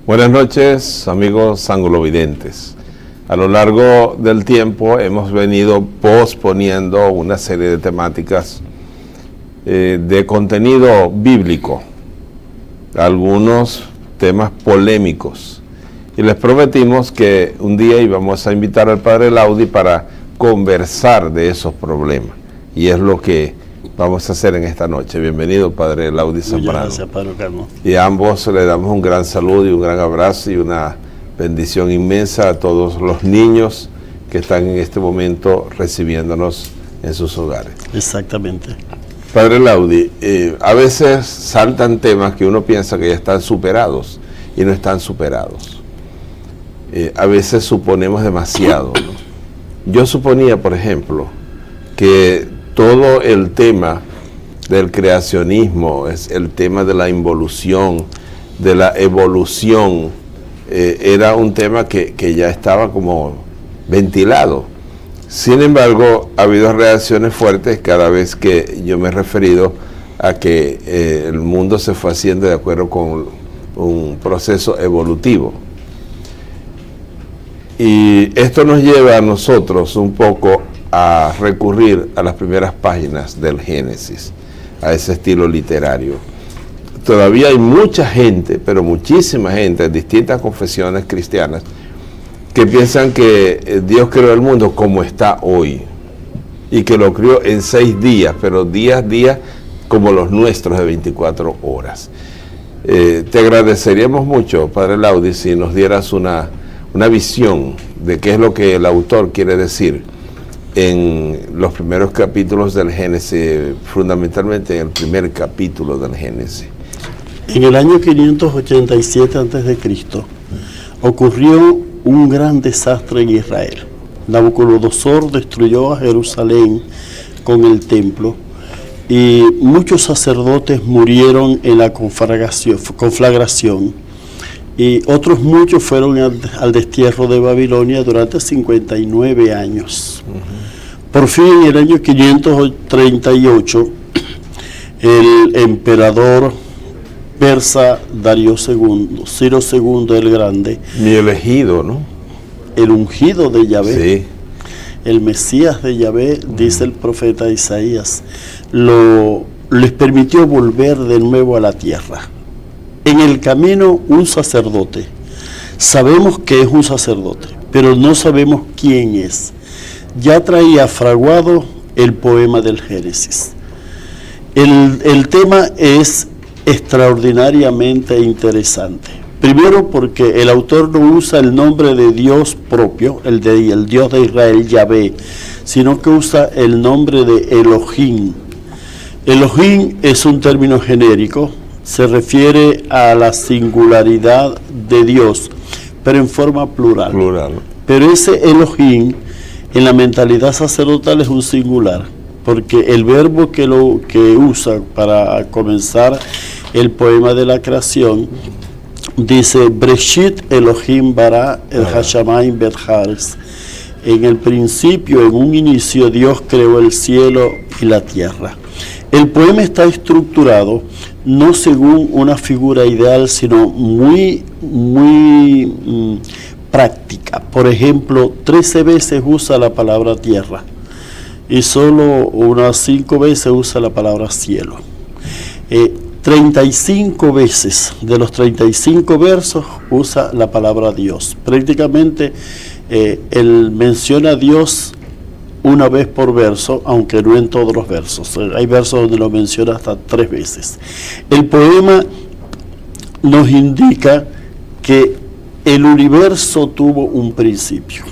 Buenas noches, amigos angulovidentes. A lo largo del tiempo hemos venido posponiendo una serie de temáticas de contenido bíblico, algunos temas polémicos. Y les prometimos que un día íbamos a invitar al Padre Laudi para conversar de esos problemas. Y es lo que vamos a hacer en esta noche. Bienvenido, Padre Laudi Zambrano. Gracias, Padre Carlos. Y a ambos le damos un gran saludo y un gran abrazo y una bendición inmensa a todos los niños que están en este momento recibiéndonos en sus hogares. Exactamente. Padre Laudi, a veces saltan temas que uno piensa que ya están superados y no están superados. A veces suponemos demasiado, ¿no? Yo suponía, por ejemplo, que todo el tema del creacionismo, es el tema de la involución, de la evolución, era un tema que ya estaba como ventilado. Sin embargo, ha habido reacciones fuertes cada vez que yo me he referido a que el mundo se fue haciendo de acuerdo con un proceso evolutivo. Y esto nos lleva a nosotros un poco a recurrir a las primeras páginas del Génesis, a ese estilo literario. Todavía hay mucha gente, pero muchísima gente, en distintas confesiones cristianas, que piensan que Dios creó el mundo como está hoy, y que lo creó en 6 días, pero días como los nuestros de 24 horas. Te agradeceríamos mucho, Padre Laudi, si nos dieras una visión de qué es lo que el autor quiere decir en los primeros capítulos del Génesis, fundamentalmente en el primer capítulo del Génesis. En el año 587 a.C. ocurrió un gran desastre en Israel. Nabucodonosor destruyó a Jerusalén con el templo y muchos sacerdotes murieron en la conflagración y otros muchos fueron al destierro de Babilonia durante 59 años. Por fin, en el año 538, el emperador persa Darío II, Ciro II el Grande, Mi elegido, ¿no? el ungido de Yahvé, Sí. el Mesías de Yahvé, dice el profeta Isaías, les permitió volver de nuevo a la tierra. En el camino, un sacerdote. Sabemos que es un sacerdote, pero no sabemos quién es. Ya traía fraguado el poema del Génesis. El tema es extraordinariamente interesante. Primero porque el autor no usa el nombre de Dios propio, el Dios de Israel, Yahvé, sino que usa el nombre de Elohim. Elohim es un término genérico, se refiere a la singularidad de Dios, pero en forma plural. Pero ese Elohim en la mentalidad sacerdotal es un singular, porque el verbo que usa para comenzar el poema de la creación dice Breshit Elohim bara el hashamayim bet haaretz. En el principio, en un inicio, Dios creó el cielo y la tierra. El poema está estructurado no según una figura ideal, sino muy práctica. Por ejemplo, 13 veces usa la palabra tierra y solo unas 5 veces usa la palabra cielo. 35 veces de los 35 versos usa la palabra Dios. Prácticamente él menciona a Dios una vez por verso, aunque no en todos los versos. Hay versos donde lo menciona hasta 3 veces. El poema nos indica que el universo tuvo un principio,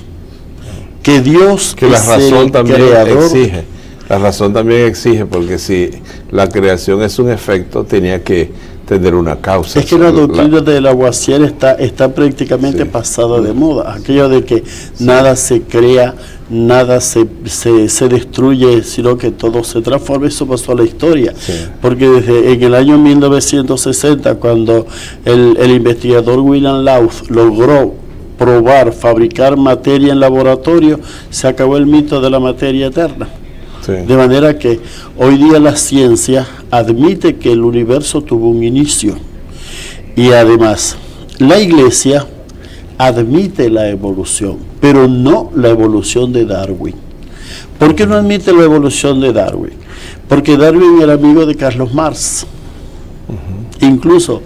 que Dios que la es razón el también creador. exige. La razón también exige, porque si la creación es un efecto, tenía que tener una causa. Es que la doctrina del Lavoisier está prácticamente pasada de moda. Aquello de que nada se crea, nada se destruye, sino que todo se transforma. Eso pasó a la historia. Sí. Porque desde en el año 1960, cuando el investigador William Lauf logró fabricar materia en laboratorio, se acabó el mito de la materia eterna. Sí. De manera que hoy día la ciencia admite que el universo tuvo un inicio y además La Iglesia admite la evolución, pero no la evolución de Darwin. ¿Por qué no admite la evolución de Darwin? Porque Darwin era amigo de Carlos Marx. Incluso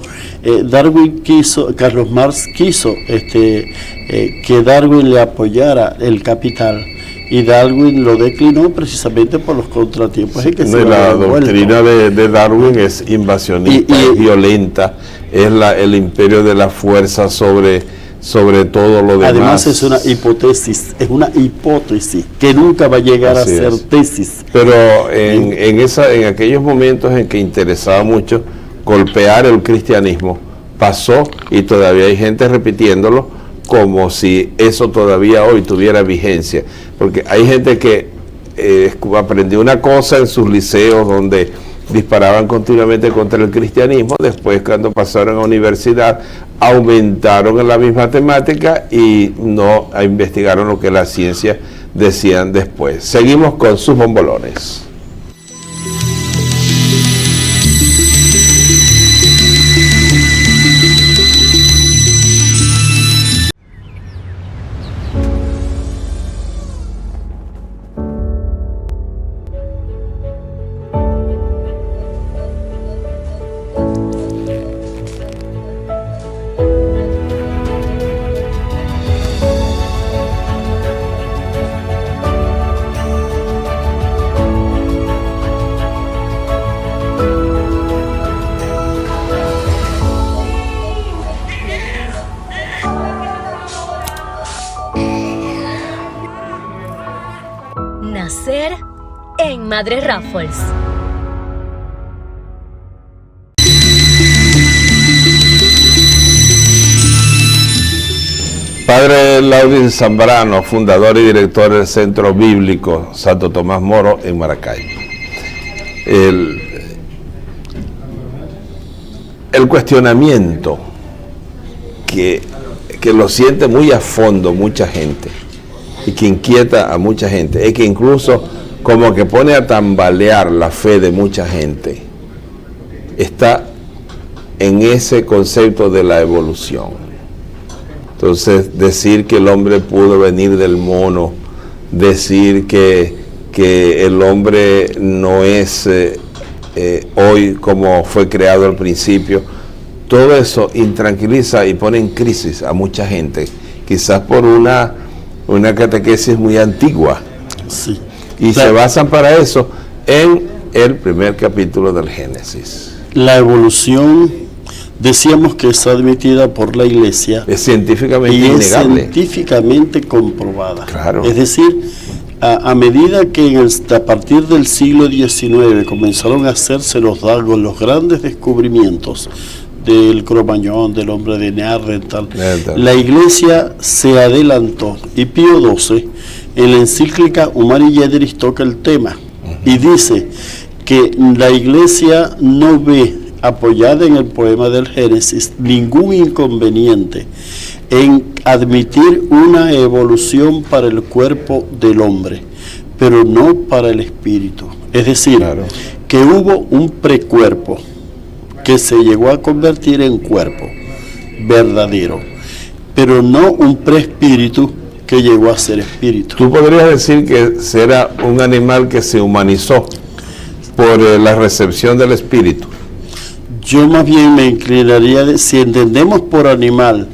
Carlos Marx quiso que Darwin le apoyara el Capital, y Darwin lo declinó precisamente por los contratiempos en que se la doctrina de Darwin es invasionista, es violenta, es el imperio de la fuerza sobre todo lo demás. Además es una hipótesis que nunca va a llegar Así a ser es. tesis. Pero en aquellos momentos en que interesaba mucho golpear el cristianismo, pasó, y todavía hay gente repitiéndolo como si eso todavía hoy tuviera vigencia, porque hay gente que aprendió una cosa en sus liceos donde disparaban continuamente contra el cristianismo, después cuando pasaron a universidad aumentaron en la misma temática y no investigaron lo que la ciencia decían después. Seguimos con sus bombolones. Nacer en Madre Raffles. Padre Laudin Zambrano, fundador y director del Centro Bíblico Santo Tomás Moro en Maracaibo. El cuestionamiento que lo siente muy a fondo mucha gente y que inquieta a mucha gente, es que incluso como que pone a tambalear la fe de mucha gente, está en ese concepto de la evolución. Entonces, decir que el hombre pudo venir del mono, decir que el hombre no es hoy como fue creado al principio, todo eso intranquiliza y pone en crisis a mucha gente, quizás por una catequesis muy antigua. Sí. Y se basan para eso en el primer capítulo del Génesis. La evolución, decíamos que es admitida por la Iglesia. Es científicamente y innegable. Es científicamente comprobada. Claro. Es decir, a medida que a partir del siglo XIX comenzaron a hacerse los grandes descubrimientos del Cromañón, del hombre de Neandertal, la Iglesia se adelantó, y Pío XII en la encíclica Humani Generis toca el tema y dice que la Iglesia no ve, apoyada en el poema del Génesis, ningún inconveniente en admitir una evolución para el cuerpo del hombre, pero no para el espíritu. Es decir, que hubo un precuerpo que se llegó a convertir en cuerpo verdadero, pero no un preespíritu que llegó a ser espíritu. Tú podrías decir que será un animal que se humanizó por la recepción del espíritu. Yo más bien me inclinaría, si entendemos por animal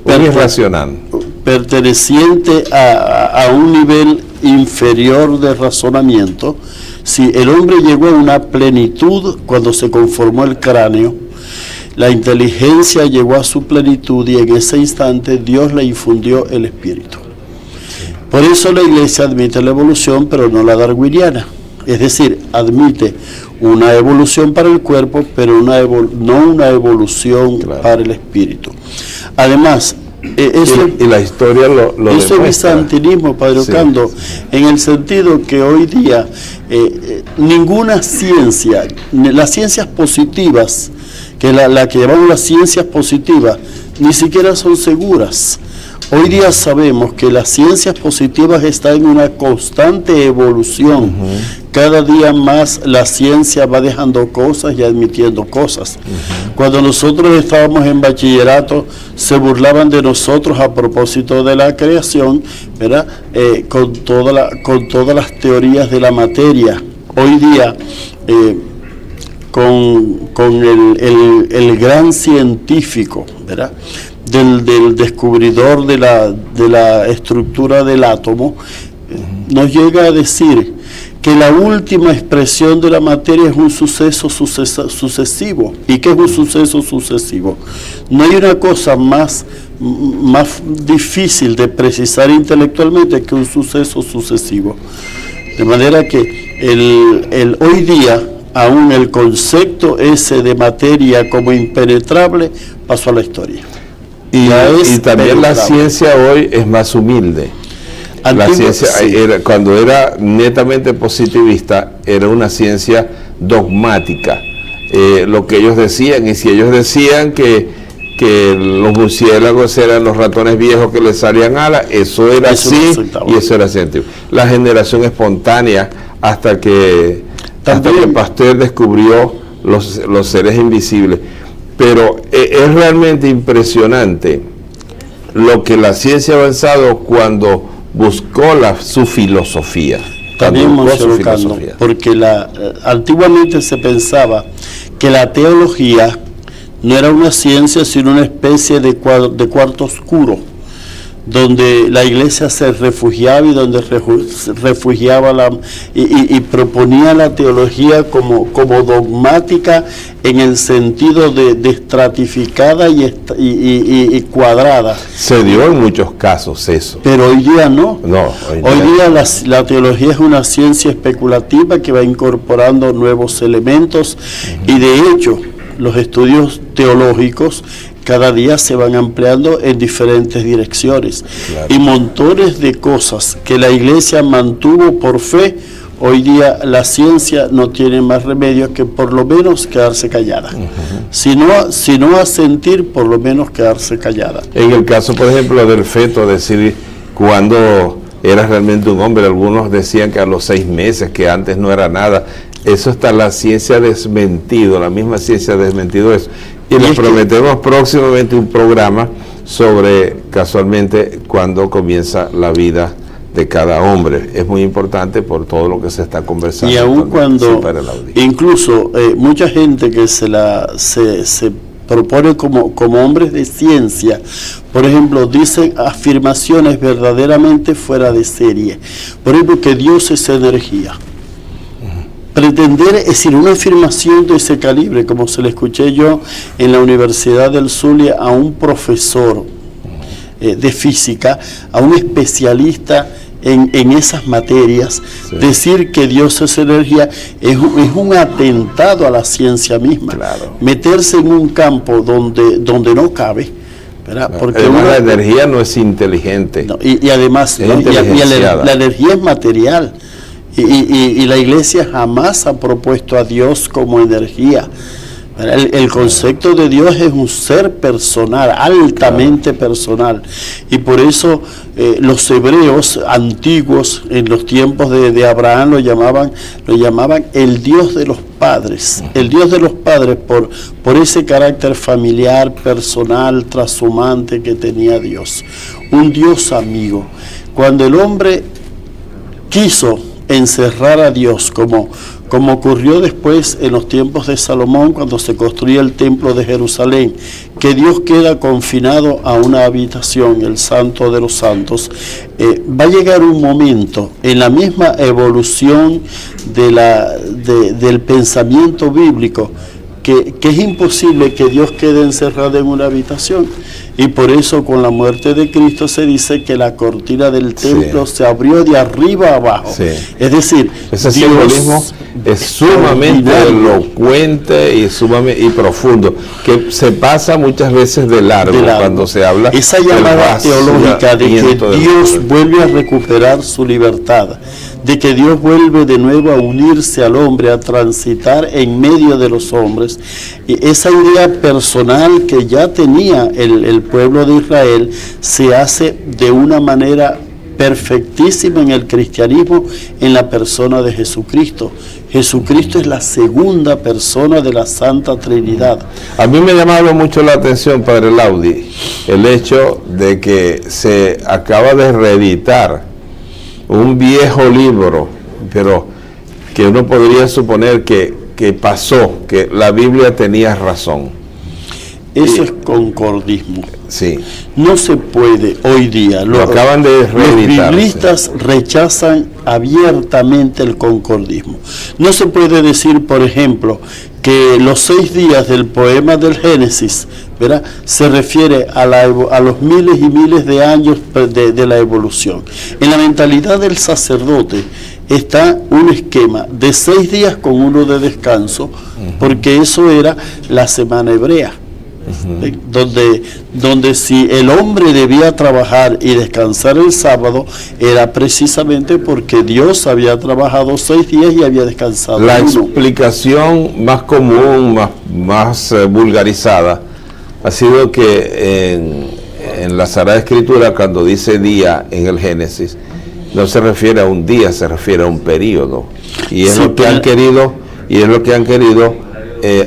irracional, perteneciente a un nivel inferior de razonamiento, si el hombre llegó a una plenitud cuando se conformó el cráneo, la inteligencia llegó a su plenitud y en ese instante Dios le infundió el espíritu. Por eso la Iglesia admite la evolución, pero no la darwiniana. Es decir, admite una evolución para el cuerpo, pero no una evolución para el espíritu. Además, y la historia lo eso es bizantinismo, Padre Ocando, en el sentido que hoy día ninguna ciencia, las ciencias positivas, que la que llamamos las ciencias positivas, ni siquiera son seguras. Hoy día sabemos que las ciencias positivas están en una constante evolución. Cada día más la ciencia va dejando cosas y admitiendo cosas. Cuando nosotros estábamos en bachillerato, se burlaban de nosotros a propósito de la creación, ¿verdad? Con todas las teorías de la materia. Hoy día, con el gran científico, ¿verdad?, del descubridor de la estructura del átomo, nos llega a decir que la última expresión de la materia es un suceso sucesivo. ¿Y qué es un suceso sucesivo? No hay una cosa más difícil de precisar intelectualmente que un suceso sucesivo. De manera que hoy día, aún el concepto ese de materia como impenetrable pasó a la historia. Y también la ciencia hoy es más humilde. La ciencia, sí, cuando era netamente positivista, era una ciencia dogmática. Lo que ellos decían, y si ellos decían que los murciélagos eran los ratones viejos que les salían alas, eso era así, y eso era científico. La generación espontánea, hasta que Pasteur descubrió los seres invisibles. Pero es realmente impresionante lo que la ciencia ha avanzado cuando buscó su filosofía. También, porque antiguamente se pensaba que la teología no era una ciencia, sino una especie de cuarto oscuro, donde la iglesia se refugiaba y donde refugiaba y proponía la teología como dogmática en el sentido de estratificada y cuadrada. Se dio en muchos casos eso. Pero hoy día no. Hoy día la teología es una ciencia especulativa que va incorporando nuevos elementos, y de hecho los estudios teológicos cada día se van ampliando en diferentes direcciones. Claro. Y montones de cosas que la iglesia mantuvo por fe, hoy día la ciencia no tiene más remedio que por lo menos quedarse callada. Si no asentir, por lo menos quedarse callada. En el caso, por ejemplo, del feto, decir cuando era realmente un hombre, algunos decían que a los 6 meses, que antes no era nada. Eso está la ciencia desmentido, la misma ciencia ha desmentido eso. Y les prometemos próximamente un programa sobre, casualmente, cuando comienza la vida de cada hombre. Es muy importante por todo lo que se está conversando. Y aún cuando, incluso mucha gente que se propone como hombres de ciencia, por ejemplo, dicen afirmaciones verdaderamente fuera de serie. Por ejemplo, que Dios es energía. Pretender, es decir, una afirmación de ese calibre, como se le escuché yo en la Universidad del Zulia a un profesor de física, a un especialista en esas materias, sí, decir que Dios es energía es un atentado a la ciencia misma. Claro. Meterse en un campo donde no cabe, ¿verdad? Porque además la energía no es inteligente. No, y además la energía es material. Y la iglesia jamás ha propuesto a Dios como energía. El concepto de Dios es un ser personal, altamente personal. Y por eso los hebreos antiguos, en los tiempos de Abraham, lo llamaban el Dios de los padres. El Dios de los padres por ese carácter familiar, personal, trashumante que tenía Dios. Un Dios amigo. Cuando el hombre quiso encerrar a Dios, como ocurrió después en los tiempos de Salomón, cuando se construye el templo de Jerusalén, que Dios queda confinado a una habitación, el Santo de los Santos. Va a llegar un momento en la misma evolución del pensamiento bíblico que es imposible que Dios quede encerrado en una habitación. Y por eso con la muerte de Cristo se dice que la cortina del templo se abrió de arriba a abajo. Sí. Es decir, ese simbolismo es sumamente elocuente y profundo, que se pasa muchas veces de largo cuando se habla. Esa llamada teológica de que Dios vuelve a recuperar su libertad, de que Dios vuelve de nuevo a unirse al hombre, a transitar en medio de los hombres. Y esa idea personal que ya tenía el pueblo de Israel se hace de una manera perfectísima en el cristianismo, en la persona de Jesucristo. Jesucristo es la segunda persona de la Santa Trinidad. A mí me llamaba mucho la atención, Padre Laudi, el hecho de que se acaba de reeditar un viejo libro, pero que uno podría suponer que pasó, que la Biblia tenía razón. Eso es concordismo. Sí. No se puede hoy día. Lo acaban de reeditar. Los biblistas rechazan abiertamente el concordismo. No se puede decir, por ejemplo, que los 6 días del poema del Génesis, ¿verdad?, se refiere a los miles y miles de años de la evolución. En la mentalidad del sacerdote está un esquema de 6 días con uno de descanso, porque eso era la semana hebrea. Donde si el hombre debía trabajar y descansar el sábado, era precisamente porque Dios había trabajado 6 días y había descansado La uno. explicación más común, más vulgarizada, ha sido que en la Sagrada Escritura, cuando dice día en el Génesis, no se refiere a un día, se refiere a un periodo. Y es lo que han querido,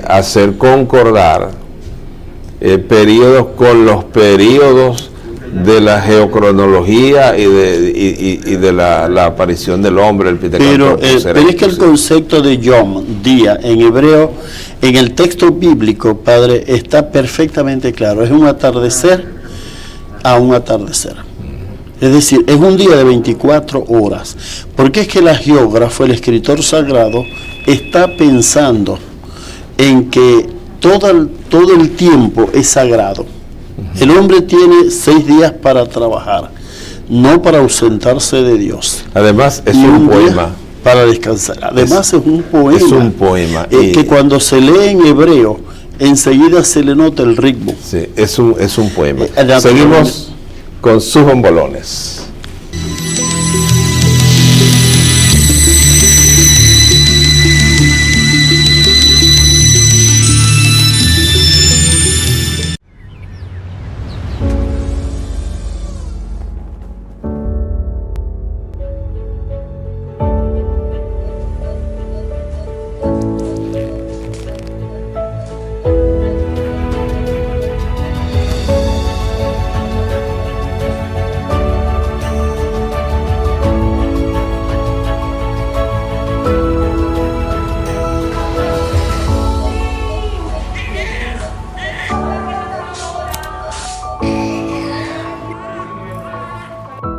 hacer concordar periodos con los periodos de la geocronología y de la aparición del hombre, el pero es que el concepto de yom, día, en hebreo, en el texto bíblico, Padre, está perfectamente claro. Es un atardecer a un atardecer. Es decir, es un día de 24 horas. Porque es que el geógrafo, el escritor sagrado, está pensando en que todo el tiempo es sagrado. El hombre tiene 6 días para trabajar, no para ausentarse de Dios. Además es un poema. Para descansar. Además es un poema. Es un poema. Que cuando se lee en hebreo, enseguida se le nota el ritmo. Sí, es un poema. Seguimos con sus bombolones.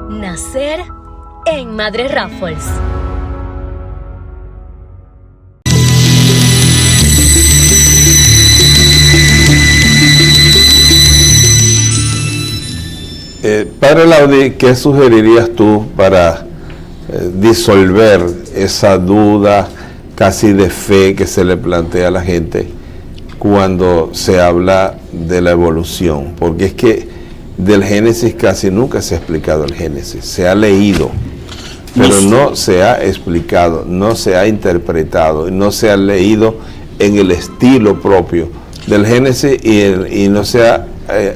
Nacer en Madre Raffles. Padre Laudi, ¿qué sugerirías tú para disolver esa duda casi de fe que se le plantea a la gente cuando se habla de la evolución? Porque es que del Génesis casi nunca se ha explicado el Génesis, se ha leído, pero no se ha explicado, no se ha interpretado, no se ha leído en el estilo propio del Génesis y no se ha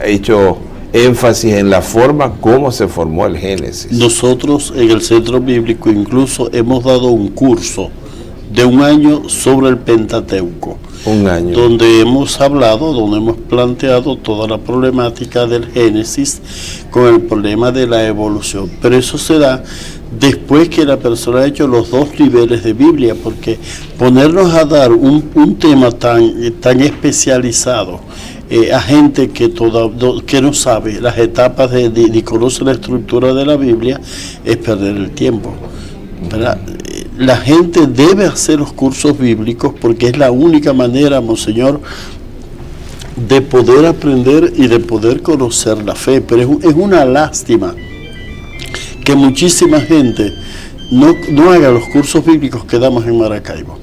hecho énfasis en la forma como se formó el Génesis. Nosotros en el Centro Bíblico incluso hemos dado un curso de 1 año sobre el Pentateuco. 1 año. Donde hemos planteado toda la problemática del Génesis con el problema de la evolución. Pero eso se da después que la persona ha hecho los 2 niveles de Biblia, porque ponernos a dar un tema tan especializado a gente que no sabe las etapas ni conoce la estructura de la Biblia es perder el tiempo, ¿verdad? La gente debe hacer los cursos bíblicos porque es la única manera, Monseñor, de poder aprender y de poder conocer la fe. Pero es una lástima que muchísima gente no haga los cursos bíblicos que damos en Maracaibo.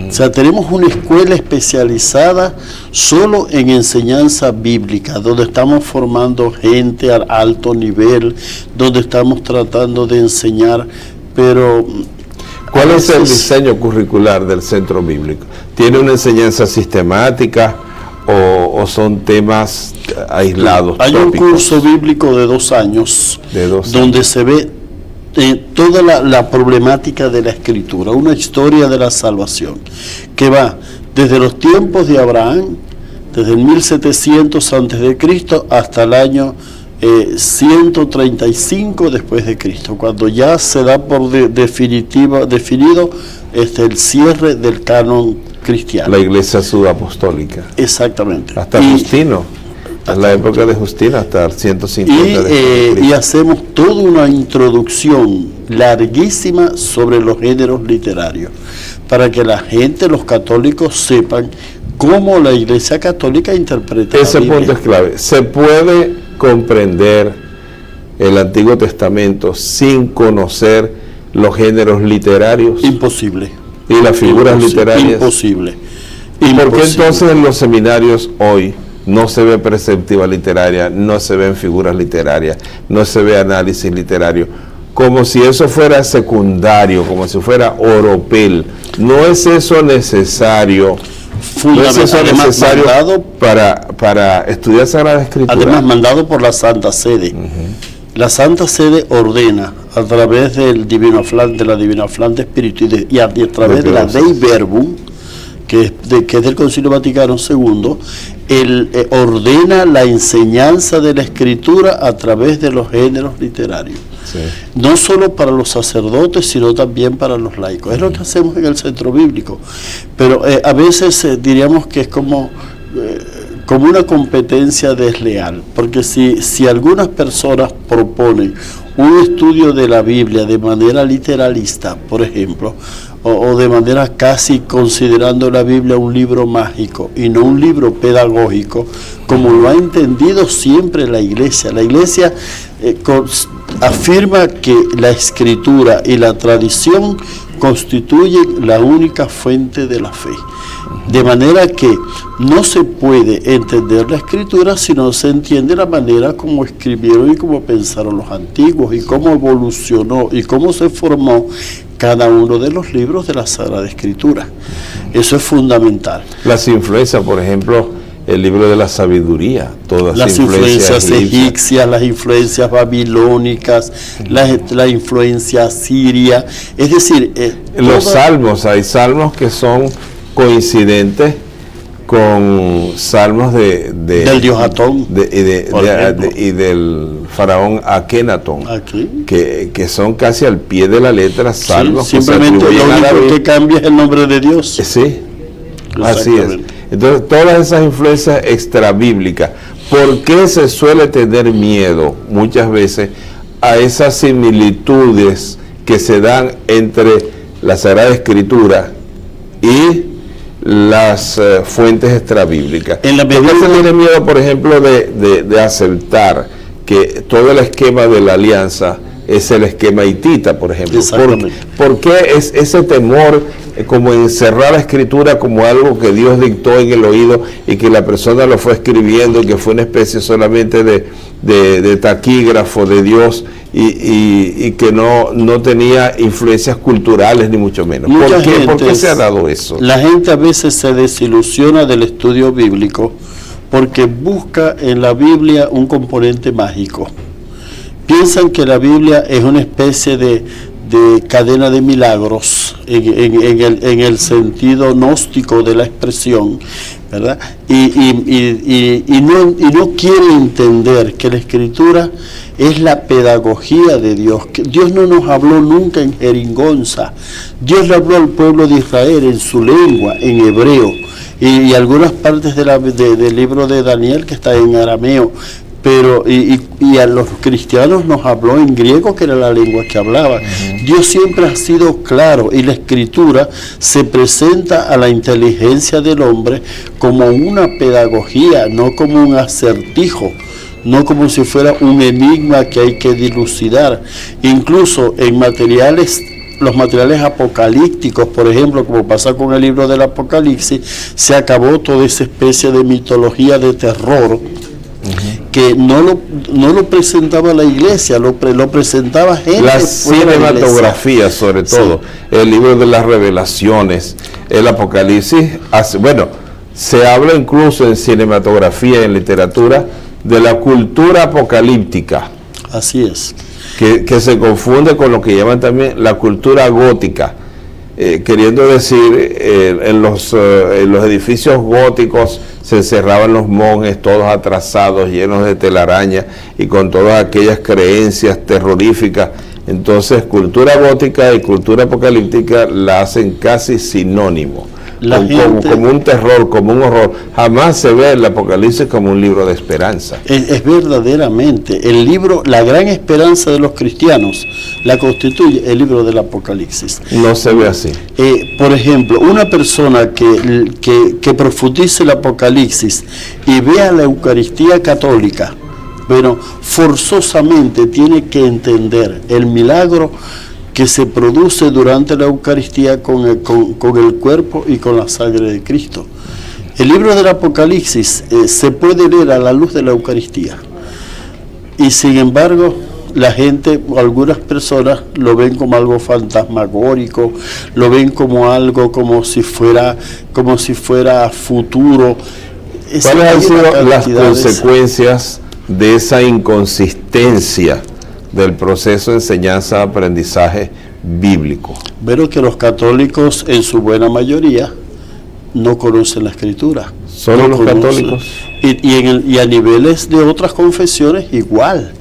O sea, tenemos una escuela especializada solo en enseñanza bíblica, donde estamos formando gente al alto nivel, donde estamos tratando de enseñar pero... ¿Cuál es el diseño curricular del centro bíblico? ¿Tiene una enseñanza sistemática o son temas aislados? Hay tópicos? Un curso bíblico de 2 años, donde se ve toda la problemática de la Escritura, una historia de la salvación, que va desde los tiempos de Abraham, desde el 1700 a.C. hasta el año 135 después de Cristo, cuando ya se da por definido el cierre del canon cristiano. La iglesia sudapostólica. Exactamente. Hasta Justino, en la época de Justino, hasta el 150 y hacemos toda una introducción larguísima sobre los géneros literarios, para que la gente, los católicos, sepan cómo la Iglesia Católica interpreta ese la Biblia. punto es clave. ¿Se puede comprender el Antiguo Testamento sin conocer los géneros literarios? Imposible. ¿Y las figuras literarias? Imposible. ¿Y por qué entonces en los seminarios hoy no se ve perspectiva literaria, no se ven figuras literarias, no se ve análisis literario? Como si eso fuera secundario, como si fuera oropel. ¿No es eso necesario? ¿No es eso necesario para estudiar Sagrada Escritura? Además, mandado por la Santa Sede. La Santa Sede ordena a través del Divino Aflante, de la Divina Aflante Espíritu y a través de la Dei Verbum, que es del Concilio Vaticano II, ordena la enseñanza de la Escritura a través de los géneros literarios. Sí. No solo para los sacerdotes, sino también para los laicos. Es lo que hacemos en el centro bíblico. Pero a veces diríamos que es como una competencia desleal, porque si algunas personas proponen un estudio de la Biblia de manera literalista, por ejemplo, o de manera casi considerando la Biblia un libro mágico y no un libro pedagógico, como lo ha entendido siempre la Iglesia. La Iglesia afirma que la Escritura y la tradición constituyen la única fuente de la fe. De manera que no se puede entender la Escritura si no se entiende la manera como escribieron y cómo pensaron los antiguos y cómo evolucionó y cómo se formó cada uno de los libros de la Sagrada Escritura. Eso es fundamental. Las influencias, por ejemplo, el libro de la sabiduría, todas las influencias egipcias, las influencias babilónicas, la influencia siria, es decir... los salmos, hay salmos que son coincidentes con salmos del dios Atón y del faraón Akenatón, que son casi al pie de la letra salmos. Sí, simplemente lo único que cambia es el nombre de Dios. Sí, así es. Entonces todas esas influencias extrabíblicas, ¿por qué se suele tener miedo muchas veces a esas similitudes que se dan entre la Sagrada Escritura y las fuentes extrabíblicas? ¿Por qué se tiene miedo, por ejemplo, de aceptar que todo el esquema de la alianza es el esquema hitita, por ejemplo? ¿Por qué es ese temor como encerrar la Escritura como algo que Dios dictó en el oído y que la persona lo fue escribiendo y que fue una especie solamente de taquígrafo de Dios y que no tenía influencias culturales ni mucho menos? ¿Por qué se ha dado eso? La gente a veces se desilusiona del estudio bíblico porque busca en la Biblia un componente mágico. Piensan que la Biblia es una especie de cadena de milagros en el sentido gnóstico de la expresión, ¿verdad? Y no quieren entender que la Escritura es la pedagogía de Dios. Que Dios no nos habló nunca en jerigonza. Dios le habló al pueblo de Israel en su lengua, en hebreo, y algunas partes del libro de Daniel que está en arameo. Pero y a los cristianos nos habló en griego, que era la lengua que hablaban. Dios siempre ha sido claro, y la Escritura se presenta a la inteligencia del hombre como una pedagogía, no como un acertijo, no como si fuera un enigma que hay que dilucidar. Incluso en los materiales apocalípticos, por ejemplo, como pasa con el libro del Apocalipsis, se acabó toda esa especie de mitología de terror que no lo presentaba la iglesia, lo presentaba gente. La fuera de la cinematografía, iglesia. sobre todo, el libro de las revelaciones, el Apocalipsis, se habla incluso en cinematografía, en literatura, de la cultura apocalíptica. Así es. Que se confunde con lo que llaman también la cultura gótica, queriendo decir, en los edificios góticos se encerraban los monjes todos atrasados, llenos de telaraña y con todas aquellas creencias terroríficas. Entonces, cultura gótica y cultura apocalíptica la hacen casi sinónimo. Como un terror, como un horror. Jamás se ve el Apocalipsis como un libro de esperanza. Es verdaderamente el libro, la gran esperanza de los cristianos la constituye el libro del Apocalipsis. No se ve así. Por ejemplo, una persona que profundice el Apocalipsis y vea la Eucaristía católica, bueno, forzosamente tiene que entender el milagro que se produce durante la Eucaristía con el cuerpo y con la sangre de Cristo. El libro del Apocalipsis se puede leer a la luz de la Eucaristía. Y sin embargo, la gente, algunas personas lo ven como algo fantasmagórico, lo ven como algo como si fuera futuro. ¿Cuáles han sido las consecuencias de esa inconsistencia del proceso de enseñanza-aprendizaje bíblico? Pero que los católicos, en su buena mayoría, no conocen la Escritura. ¿Solo los católicos? Y a niveles de otras confesiones igual.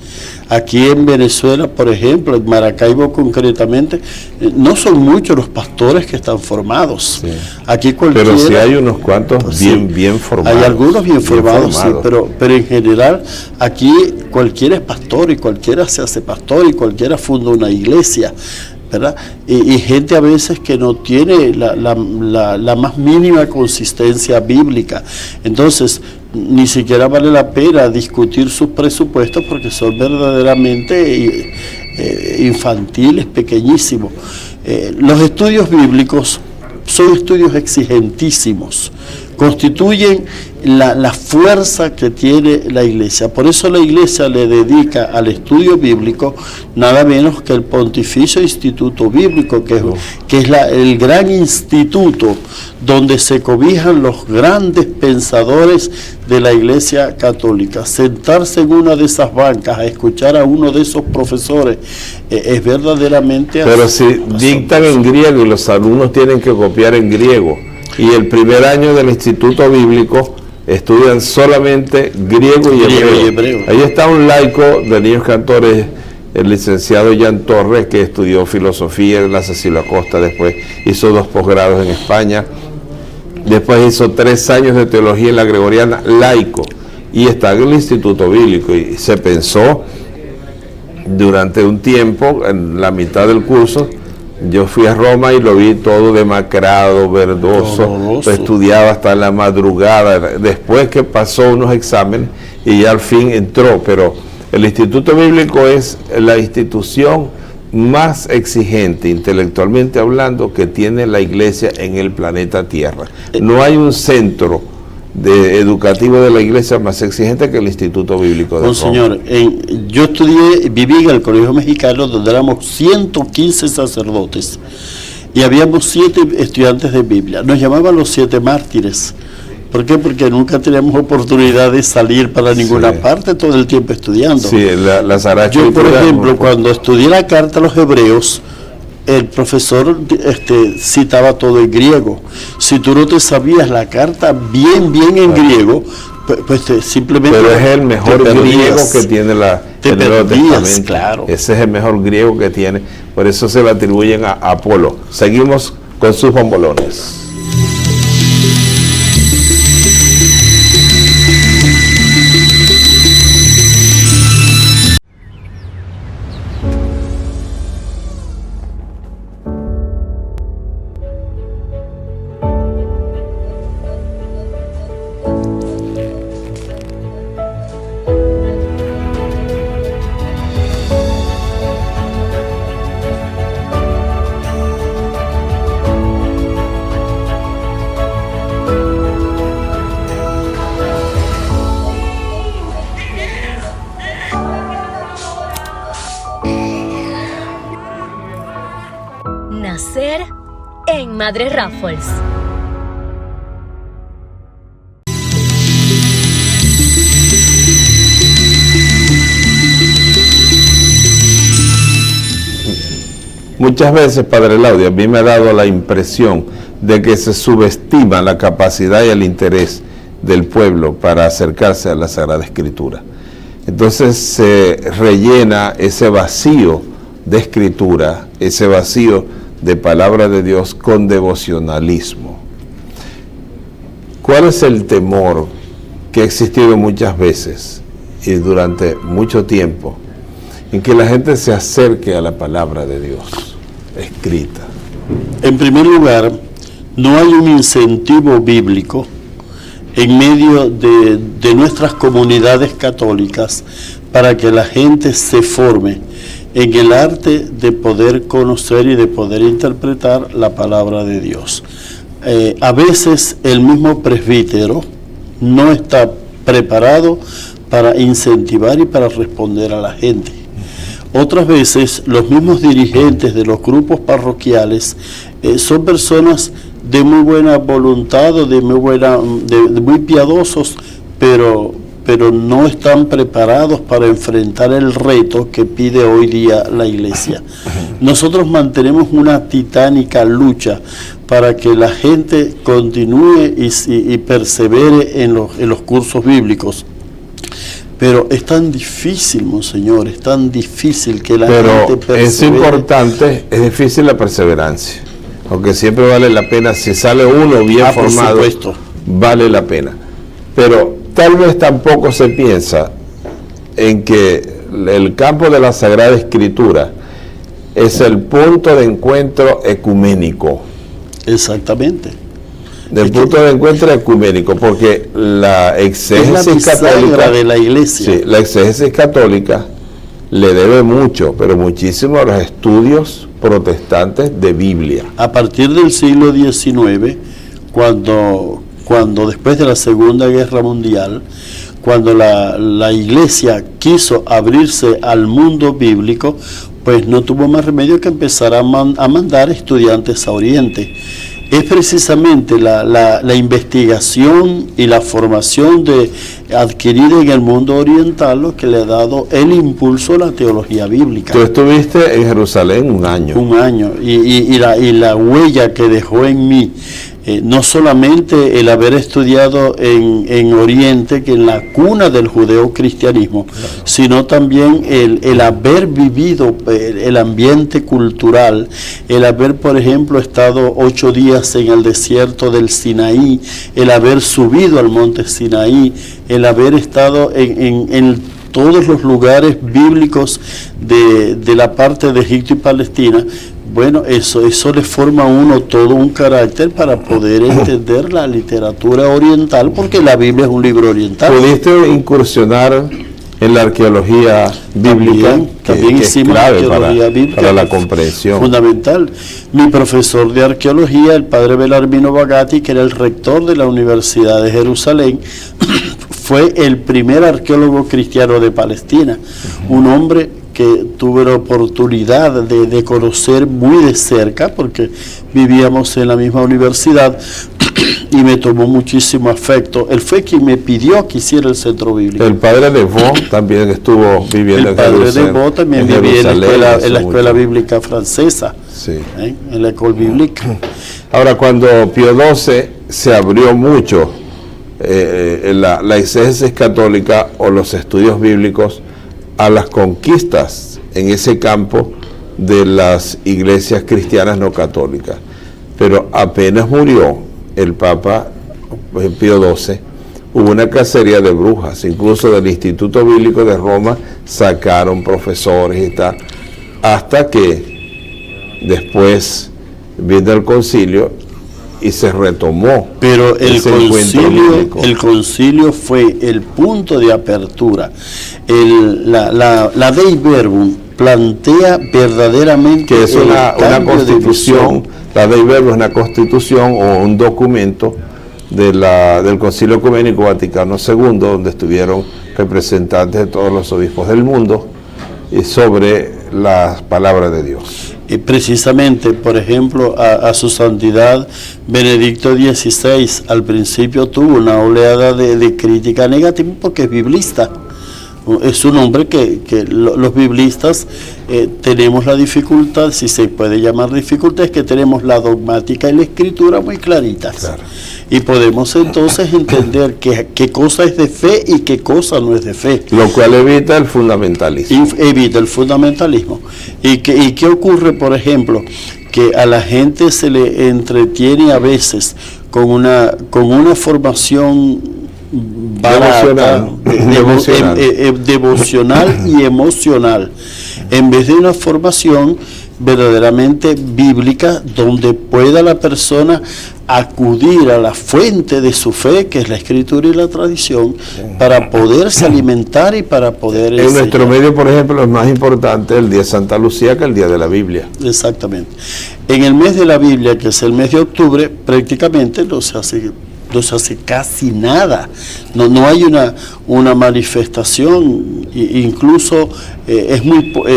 Aquí en Venezuela, por ejemplo, en Maracaibo concretamente, no son muchos los pastores que están formados. Sí. Aquí cualquiera, pero sí hay unos cuantos bien formados. Hay algunos bien formados, sí, pero en general aquí cualquiera es pastor y cualquiera se hace pastor y cualquiera funda una iglesia, ¿verdad? Y gente a veces que no tiene la más mínima consistencia bíblica. Entonces, ni siquiera vale la pena discutir sus presupuestos porque son verdaderamente infantiles, pequeñísimos. Los estudios bíblicos son estudios exigentísimos, constituyen la fuerza que tiene la iglesia. Por eso la iglesia le dedica al estudio bíblico nada menos que el Pontificio Instituto Bíblico, que es el gran instituto donde se cobijan los grandes pensadores de la iglesia católica. Sentarse en una de esas bancas a escuchar a uno de esos profesores es verdaderamente... Pero si dictan en griego y los alumnos tienen que copiar en griego, y el primer año del Instituto Bíblico estudian solamente griego y hebreo. Ahí está un laico de niños cantores, el licenciado Jan Torres, que estudió filosofía en la Cecilia Costa, después hizo 2 posgrados en España, después hizo 3 años de teología en la Gregoriana, laico, y está en el Instituto Bíblico. Y se pensó durante un tiempo, en la mitad del curso, yo fui a Roma y lo vi todo demacrado, verdoso, estudiaba hasta en la madrugada, después que pasó unos exámenes y ya al fin entró. Pero el Instituto Bíblico es la institución más exigente, intelectualmente hablando, que tiene la iglesia en el planeta Tierra. No hay un centro educativo de la iglesia más exigente que el Instituto Bíblico de Roma. Señor, yo viví en el Colegio Mexicano, donde éramos 115 sacerdotes y habíamos 7 estudiantes de Biblia. Nos llamaban los 7 mártires. ¿Por qué? Porque nunca teníamos oportunidad de salir para ninguna parte, todo el tiempo estudiando. Sí, yo, por ejemplo, cuando estudié la carta a los hebreos, el profesor citaba todo en griego. Si tú no te sabías la carta bien en griego, pues simplemente... Pero es el mejor griego que tiene el Nuevo Testamento. Claro. Ese es el mejor griego que tiene. Por eso se lo atribuyen a Apolo. Seguimos con sus bombolones. Madres Raffles. Muchas veces, Padre Laudio, a mí me ha dado la impresión de que se subestima la capacidad y el interés del pueblo para acercarse a la Sagrada Escritura. Entonces se rellena ese vacío de escritura, ese vacío de palabra de Dios con devocionalismo. ¿Cuál es el temor que ha existido muchas veces y durante mucho tiempo en que la gente se acerque a la palabra de Dios escrita? En primer lugar, no hay un incentivo bíblico en medio de nuestras comunidades católicas para que la gente se forme en el arte de poder conocer y de poder interpretar la palabra de Dios. A veces el mismo presbítero no está preparado para incentivar y para responder a la gente. Otras veces los mismos dirigentes de los grupos parroquiales son personas de muy buena voluntad o de muy piadosos, pero no están preparados para enfrentar el reto que pide hoy día la Iglesia. Nosotros mantenemos una titánica lucha para que la gente continúe y persevere en los cursos bíblicos. Pero es tan difícil, Monseñor, es tan difícil que la gente persevere. Es importante, es difícil la perseverancia, aunque siempre vale la pena, si sale uno bien formado, vale la pena. Pero tal vez tampoco se piensa en que el campo de la Sagrada Escritura es el punto de encuentro ecuménico. Exactamente. Del punto de encuentro ecuménico, porque la exégesis católica de la Iglesia. Sí, la exégesis católica le debe mucho, pero muchísimo a los estudios protestantes de Biblia. A partir del siglo XIX, cuando después de la Segunda Guerra Mundial, cuando la Iglesia quiso abrirse al mundo bíblico, pues no tuvo más remedio que empezar a mandar estudiantes a Oriente. Es precisamente la investigación y la formación adquirida en el mundo oriental lo que le ha dado el impulso a la teología bíblica. Tú estuviste en Jerusalén un año. Un año, y la huella que dejó en mí, no solamente el haber estudiado en Oriente, que en la cuna del judeocristianismo, claro, sino también el haber vivido el ambiente cultural, el haber, por ejemplo, estado 8 días en el desierto del Sinaí, el haber subido al monte Sinaí, el haber estado en todos los lugares bíblicos de la parte de Egipto y Palestina. Bueno, eso le forma a uno todo un carácter para poder entender la literatura oriental, porque la Biblia es un libro oriental. ¿Pudiste incursionar en la arqueología bíblica? También hicimos arqueología bíblica para la comprensión. Fundamental. Mi profesor de arqueología, el padre Belarmino Bagatti, que era el rector de la Universidad de Jerusalén, fue el primer arqueólogo cristiano de Palestina, un hombre que tuve la oportunidad de conocer muy de cerca, porque vivíamos en la misma universidad, y me tomó muchísimo afecto. Él fue quien me pidió que hiciera el centro bíblico. El padre de Vaux también estuvo viviendo en Jerusalén. El padre de Vaux también vivía en la escuela bíblica francesa, sí, en la École Biblique. Ahora, cuando Pío XII se abrió mucho la exégesis católica o los estudios bíblicos a las conquistas en ese campo de las iglesias cristianas no católicas, pero apenas murió el Papa Pío XII, hubo una cacería de brujas, incluso del Instituto Bíblico de Roma sacaron profesores y tal, hasta que después vino el concilio y se retomó. Pero el concilio fue el punto de apertura. La Dei Verbum plantea verdaderamente que es una constitución. La Dei Verbum es una constitución o un documento del Concilio Ecuménico Vaticano II, donde estuvieron representantes de todos los obispos del mundo y sobre las palabras de Dios. Precisamente, por ejemplo, a su santidad Benedicto XVI al principio tuvo una oleada de crítica negativa porque es biblista. Es un hombre que los biblistas tenemos la dificultad, si se puede llamar dificultad, es que tenemos la dogmática y la escritura muy claritas. Claro. Y podemos entonces entender qué cosa es de fe y qué cosa no es de fe. Lo cual evita el fundamentalismo. Evita el fundamentalismo. ¿Y qué ocurre, por ejemplo? Que a la gente se le entretiene a veces con una formación barata, devocional y emocional, en vez de una formación verdaderamente bíblica donde pueda la persona acudir a la fuente de su fe, que es la escritura y la tradición, para poderse alimentar y para poder en enseñar. Nuestro medio, por ejemplo, es más importante el día de Santa Lucía que el día de la Biblia. Exactamente. En el mes de la Biblia, que es el mes de octubre, prácticamente no se hace casi nada, no hay una manifestación, incluso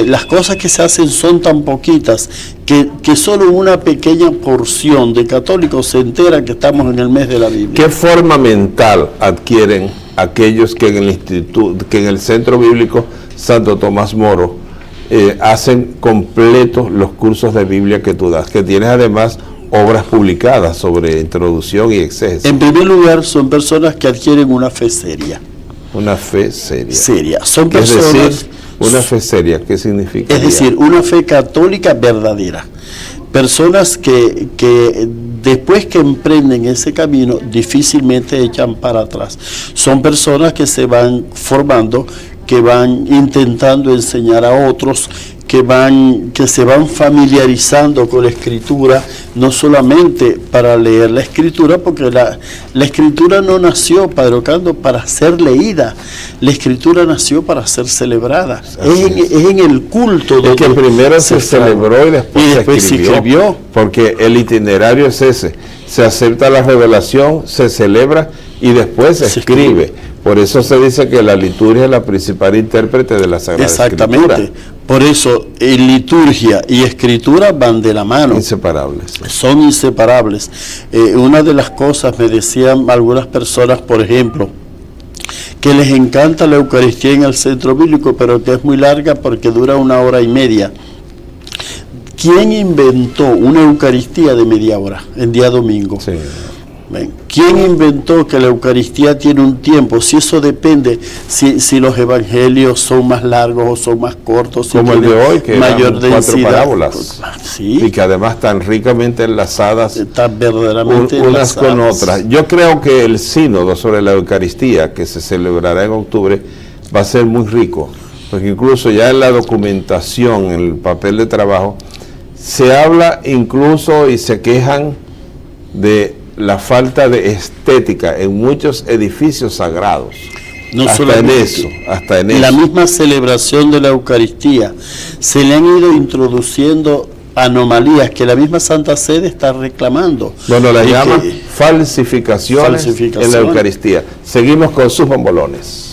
las cosas que se hacen son tan poquitas que solo una pequeña porción de católicos se entera que estamos en el mes de la Biblia. ¿Qué forma mental adquieren aquellos que en el Centro Bíblico Santo Tomás Moro hacen completos los cursos de Biblia que tú das, que tienes además obras publicadas sobre introducción y exégesis? En primer lugar, son personas que adquieren una fe seria. Una fe seria. Seria. Son personas. Es decir, una fe seria, ¿qué significa? Es decir, una fe católica verdadera. Personas que después que emprenden ese camino, difícilmente echan para atrás. Son personas que se van formando, que van intentando enseñar a otros, que se van familiarizando con la escritura, no solamente para leer la escritura, porque la escritura no nació, Padre Ocando, para ser leída, la escritura nació para ser celebrada. Es en el culto donde que primero se celebró y después se escribió, porque el itinerario es ese: se acepta la revelación, se celebra y después se escribe. Por eso se dice que la liturgia es la principal intérprete de la Sagrada Escritura. Exactamente. Por eso liturgia y escritura van de la mano. Inseparables. Son inseparables. Una de las cosas, me decían algunas personas, por ejemplo, que les encanta la Eucaristía en el Centro Bíblico, pero que es muy larga porque dura 1 hora y media. ¿Quién inventó una Eucaristía de media hora en día domingo? Sí. ¿Quién inventó que la Eucaristía tiene un tiempo? Si eso depende, si los evangelios son más largos o son más cortos, como el de hoy, que mayor densidad, 4 parábolas, sí, y que además están ricamente enlazadas, están verdaderamente unas enlazadas con otras. Yo creo que el sínodo sobre la Eucaristía, que se celebrará en octubre, va a ser muy rico, porque incluso ya en la documentación, en el papel de trabajo, se habla incluso y se quejan de la falta de estética en muchos edificios sagrados. No hasta en eso. En la misma celebración de la Eucaristía se le han ido introduciendo anomalías que la misma Santa Sede está reclamando. Bueno, la llaman falsificaciones en la Eucaristía. Seguimos con sus bombolones.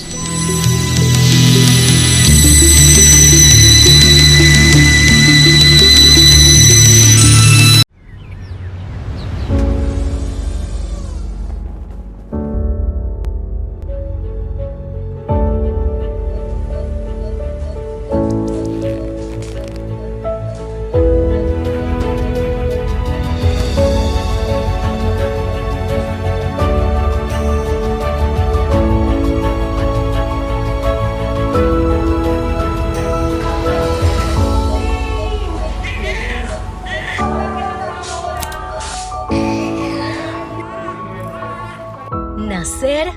Nacer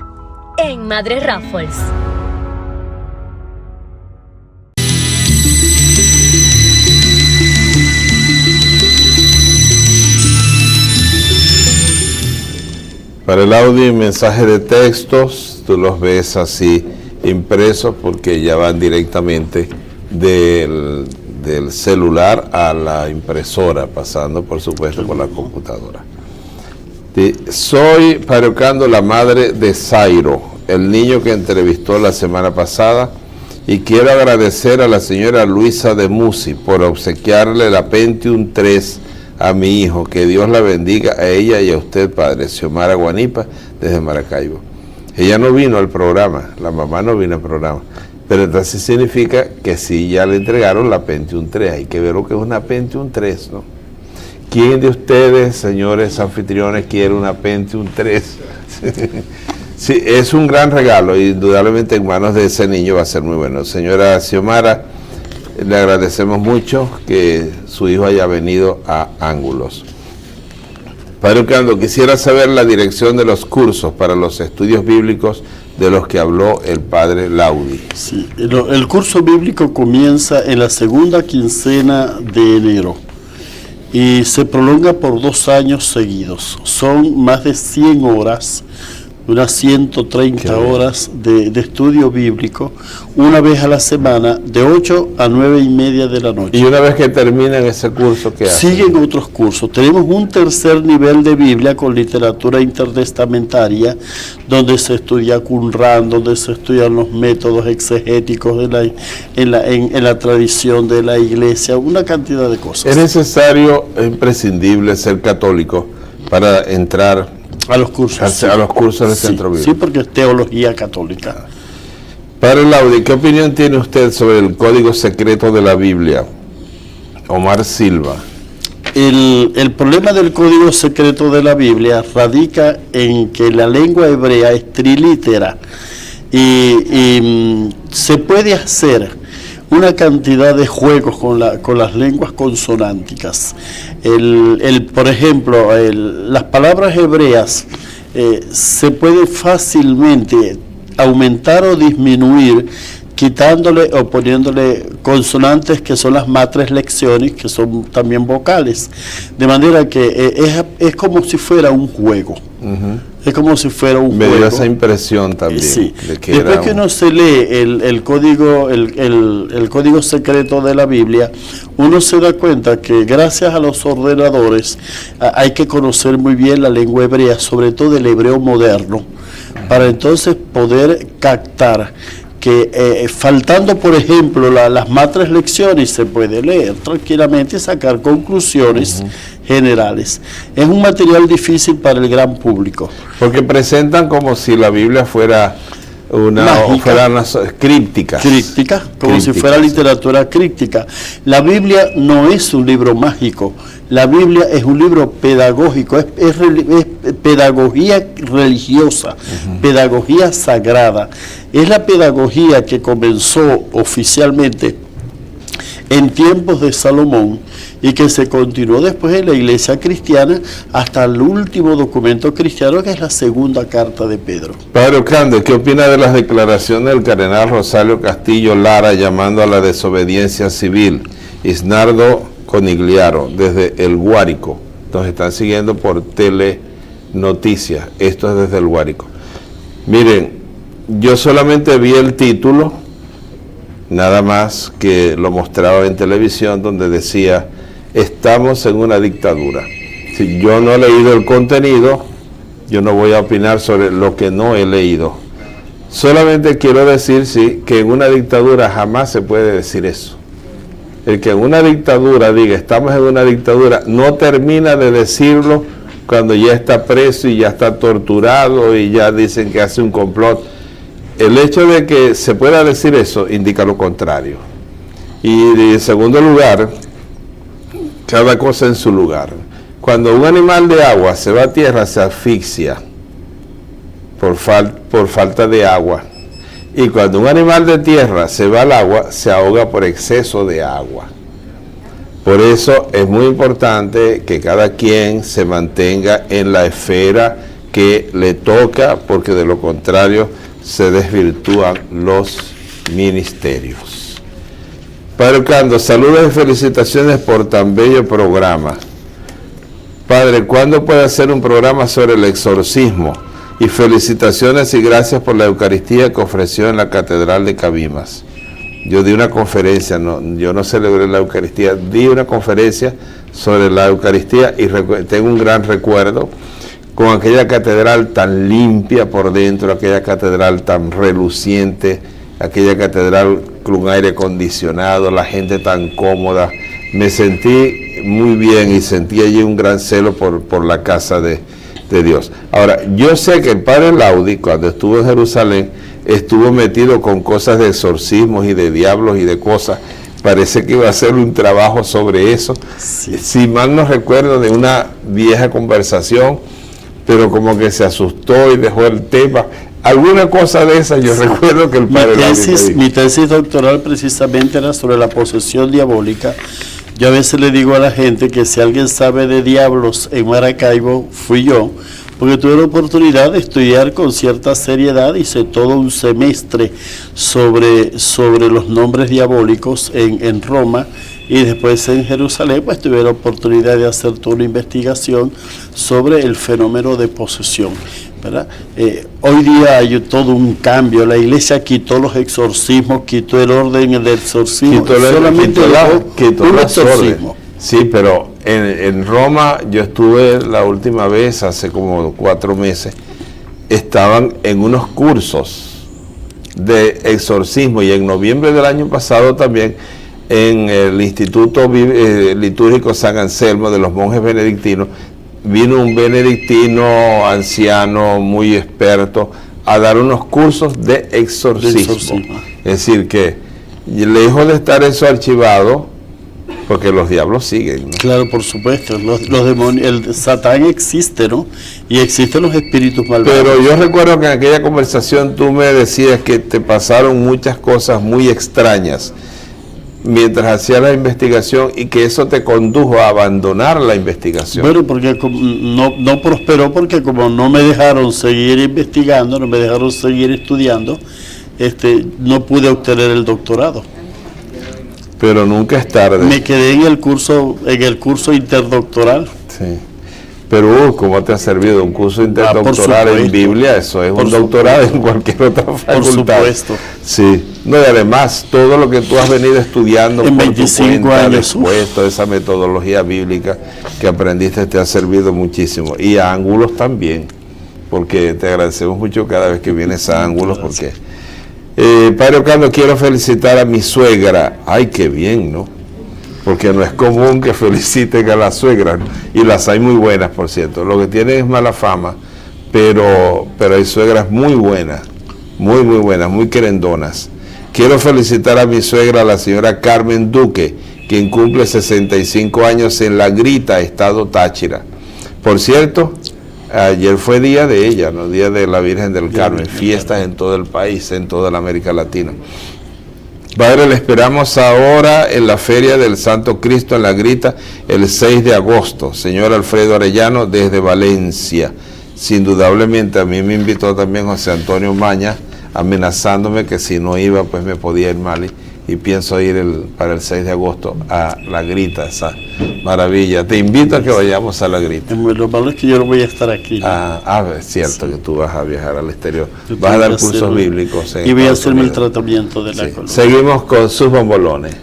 en Madre Raffles. Para el audio y mensaje de textos, tú los ves así impresos porque ya van directamente del celular a la impresora, pasando por supuesto por la computadora. Soy Padre Ocando, la madre de Zairo, el niño que entrevistó la semana pasada y quiero agradecer a la señora Luisa de Musi por obsequiarle la Pentium 3 a mi hijo. Que Dios la bendiga a ella y a usted, padre. Xiomara Guanipa, desde Maracaibo. Ella no vino al programa, la mamá no vino al programa, pero entonces significa que sí ya le entregaron la Pentium 3. Hay que ver lo que es una Pentium 3, ¿no? ¿Quién de ustedes, señores anfitriones, quiere una Pentium 3? Sí, es un gran regalo, indudablemente en manos de ese niño va a ser muy bueno. Señora Xiomara, le agradecemos mucho que su hijo haya venido a Ángulos. Padre Ocando, quisiera saber la dirección de los cursos para los estudios bíblicos de los que habló el padre Laudi. Sí, el curso bíblico comienza en la segunda quincena de enero y se prolonga por 2 años seguidos. Son más de 100 horas, unas 130 horas de estudio bíblico, una vez a la semana, de 8 a 9 y media de la noche. Y una vez que terminan ese curso, ¿qué hacen? Siguen otros cursos. Tenemos un tercer nivel de Biblia con literatura intertestamentaria, donde se estudia Qumran, donde se estudian los métodos exegéticos en la tradición de la iglesia, una cantidad de cosas. ¿Es necesario, imprescindible ser católico para entrar a los cursos? A los cursos del Centro Bíblico. Sí, porque es teología católica. Padre Laudi, ¿qué opinión tiene usted sobre el código secreto de la Biblia? Omar Silva. El problema del código secreto de la Biblia radica en que la lengua hebrea es trilítera y se puede hacer una cantidad de juegos con las lenguas consonánticas. Por ejemplo, las palabras hebreas se puede fácilmente aumentar o disminuir quitándole o poniéndole consonantes que son las matres lecciones, que son también vocales, de manera que es como si fuera un juego. Es como si fuera un juego. Me dio esa impresión también. Sí. De que después que uno se lee el código secreto de la Biblia, uno se da cuenta que gracias a los ordenadores hay que conocer muy bien la lengua hebrea, sobre todo el hebreo moderno, para entonces poder captar que faltando, por ejemplo, las matres lecciones, se puede leer tranquilamente y sacar conclusiones generales. Es un material difícil para el gran público. Porque presentan como si la Biblia fuera una críptica, como si fuera literatura críptica. La Biblia no es un libro mágico. La Biblia es un libro pedagógico, es pedagogía religiosa, pedagogía sagrada. Es la pedagogía que comenzó oficialmente en tiempos de Salomón y que se continuó después en la iglesia cristiana hasta el último documento cristiano, que es la segunda carta de Pedro. Padre Ocando, ¿qué opina de las declaraciones del cardenal Rosario Castillo Lara llamando a la desobediencia civil? Isnardo Conigliaro, desde El Guárico. Nos están siguiendo por Telenoticias. Esto es desde El Guárico. Miren, yo solamente vi el título, nada más, que lo mostraba en televisión, donde decía: estamos en una dictadura. Si yo no he leído el contenido, yo no voy a opinar sobre lo que no he leído. Solamente quiero decir, sí, que en una dictadura jamás se puede decir eso. El que en una dictadura diga estamos en una dictadura, no termina de decirlo cuando ya está preso y ya está torturado y ya dicen que hace un complot. El hecho de que se pueda decir eso indica lo contrario. Y en segundo lugar, cada cosa en su lugar. Cuando un animal de agua se va a tierra, se asfixia por falta de agua. Y cuando un animal de tierra se va al agua, se ahoga por exceso de agua. Por eso es muy importante que cada quien se mantenga en la esfera que le toca, porque de lo contrario se desvirtúan los ministerios. Padre Ocando, saludos y felicitaciones por tan bello programa. Padre, ¿cuándo puede hacer un programa sobre el exorcismo? Y felicitaciones y gracias por la Eucaristía que ofreció en la Catedral de Cabimas. Yo di una conferencia, yo no celebré la Eucaristía, di una conferencia sobre la Eucaristía y tengo un gran recuerdo con aquella catedral tan limpia por dentro, aquella catedral tan reluciente, aquella catedral vehículo, un aire acondicionado, la gente tan cómoda. Me sentí muy bien y sentí allí un gran celo por la casa de Dios. Ahora, yo sé que el padre Laudi, cuando estuvo en Jerusalén, estuvo metido con cosas de exorcismos y de diablos y de cosas. Parece que iba a hacer un trabajo sobre eso. Sí. Si mal no recuerdo de una vieja conversación, pero como que se asustó y dejó el tema. Alguna cosa de esa yo recuerdo que el padre mi tesis doctoral precisamente era sobre la posesión diabólica. Yo a veces le digo a la gente que si alguien sabe de diablos en Maracaibo, fui yo, porque tuve la oportunidad de estudiar con cierta seriedad, hice todo un semestre sobre los nombres diabólicos en Roma, y después en Jerusalén pues tuve la oportunidad de hacer toda una investigación sobre el fenómeno de posesión, ¿verdad? Hoy día hay todo un cambio. La iglesia quitó los exorcismos, quitó el orden del exorcismo, solamente quitó un las exorcismo. órdenes. Sí, pero en Roma yo estuve la última vez, hace como 4 meses, estaban en unos cursos de exorcismo, y en noviembre del año pasado también en el Instituto Litúrgico San Anselmo de los monjes benedictinos, vino un benedictino anciano muy experto a dar unos cursos de exorcismo. Es decir, que lejos de estar eso archivado, porque los diablos siguen, ¿no? Claro, por supuesto, los demonios, el Satán existe, ¿no? Y existen los espíritus malvados. Pero yo recuerdo que en aquella conversación tú me decías que te pasaron muchas cosas muy extrañas mientras hacía la investigación, y que eso te condujo a abandonar la investigación. Bueno, porque no prosperó, porque como no me dejaron seguir investigando, no me dejaron seguir estudiando, no pude obtener el doctorado. Pero nunca es tarde. Me quedé en el curso interdoctoral. Sí. Pero ¿cómo te ha servido un curso interdoctoral en Biblia? Eso es un doctorado en cualquier otra facultad. Por supuesto. Sí. No, y además, todo lo que tú has venido estudiando en por 25 tu cuenta, años, después, toda esa metodología bíblica que aprendiste te ha servido muchísimo. Y a Ángulos también, porque te agradecemos mucho cada vez que vienes a Ángulos, porque... Padre Ocando, quiero felicitar a mi suegra. Ay, qué bien, ¿no? Porque no es común que feliciten a la suegra, y las hay muy buenas, por cierto. Lo que tienen es mala fama, pero hay suegras muy buenas, muy buenas, muy querendonas. Quiero felicitar a mi suegra, la señora Carmen Duque, quien cumple 65 años en La Grita, estado Táchira. Por cierto, ayer fue día de ella, ¿no? Día de la Virgen del Carmen, fiestas en todo el país, en toda la América Latina. Padre, le esperamos ahora en la Feria del Santo Cristo en La Grita el 6 de agosto. Señor Alfredo Arellano desde Valencia. Indudablemente a mí me invitó también José Antonio Maña, amenazándome que si no iba pues me podía ir mal, y pienso ir para el 6 de agosto a La Grita, esa maravilla. Te invito a que vayamos a La Grita. Lo malo es que yo no voy a estar aquí, ¿no? Es cierto, sí, que tú vas a viajar al exterior. Yo vas a dar cursos bíblicos. Y voy a hacerme el tratamiento de la columna. Seguimos con sus bombolones.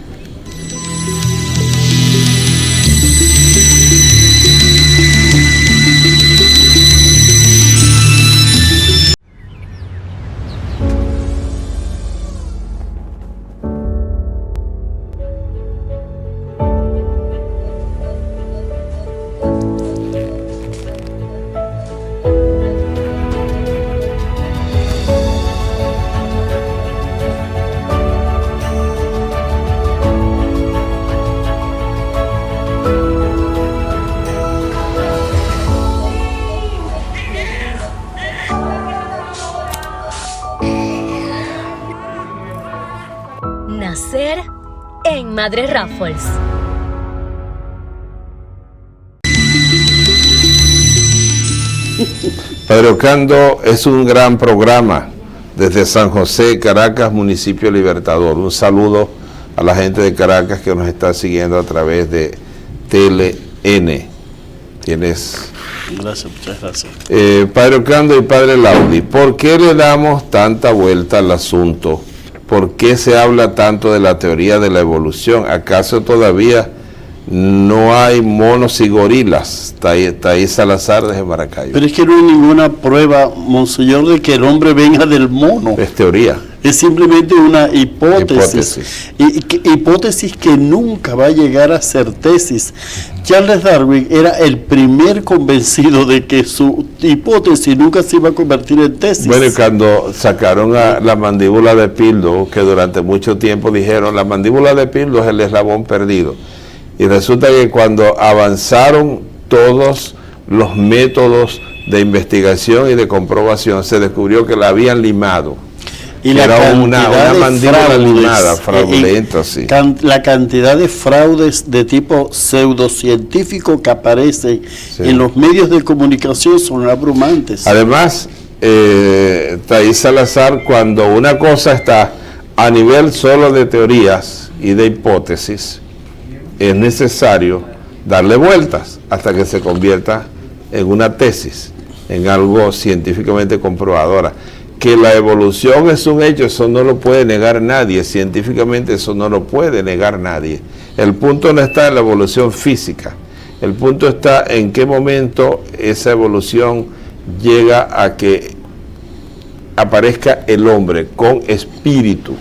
Nacer en Madre Raffles. Padre Ocando, es un gran programa desde San José, Caracas, municipio Libertador. Un saludo a la gente de Caracas que nos está siguiendo a través de TLN. Tienes... Gracias, muchas gracias. Padre Ocando y Padre Laudi, ¿por qué le damos tanta vuelta al asunto? ¿Por qué se habla tanto de la teoría de la evolución? ¿Acaso todavía no hay monos y gorilas. Taís Salazar desde Maracaibo. Pero es que no hay ninguna prueba, monseñor, de que el hombre venga del mono. Es teoría. Es simplemente una hipótesis. Hipótesis que nunca va a llegar a ser tesis. Charles Darwin era el primer convencido de que su hipótesis nunca se iba a convertir en tesis. Bueno, y cuando sacaron a la mandíbula de Pildo, que durante mucho tiempo dijeron, la mandíbula de Pildo es el eslabón perdido. Y resulta que cuando avanzaron todos los métodos de investigación y de comprobación, se descubrió que la habían limado. Y la era una mandíbula fraudes, limada, fraudulenta, sí. La cantidad de fraudes de tipo pseudocientífico que aparecen en los medios de comunicación son abrumantes. Además, Taís Salazar, cuando una cosa está a nivel solo de teorías y de hipótesis, es necesario darle vueltas hasta que se convierta en una tesis, en algo científicamente comprobado. Ahora, que la evolución es un hecho, eso no lo puede negar nadie, científicamente eso no lo puede negar nadie. El punto no está en la evolución física, el punto está en qué momento esa evolución llega a que aparezca el hombre con espíritu,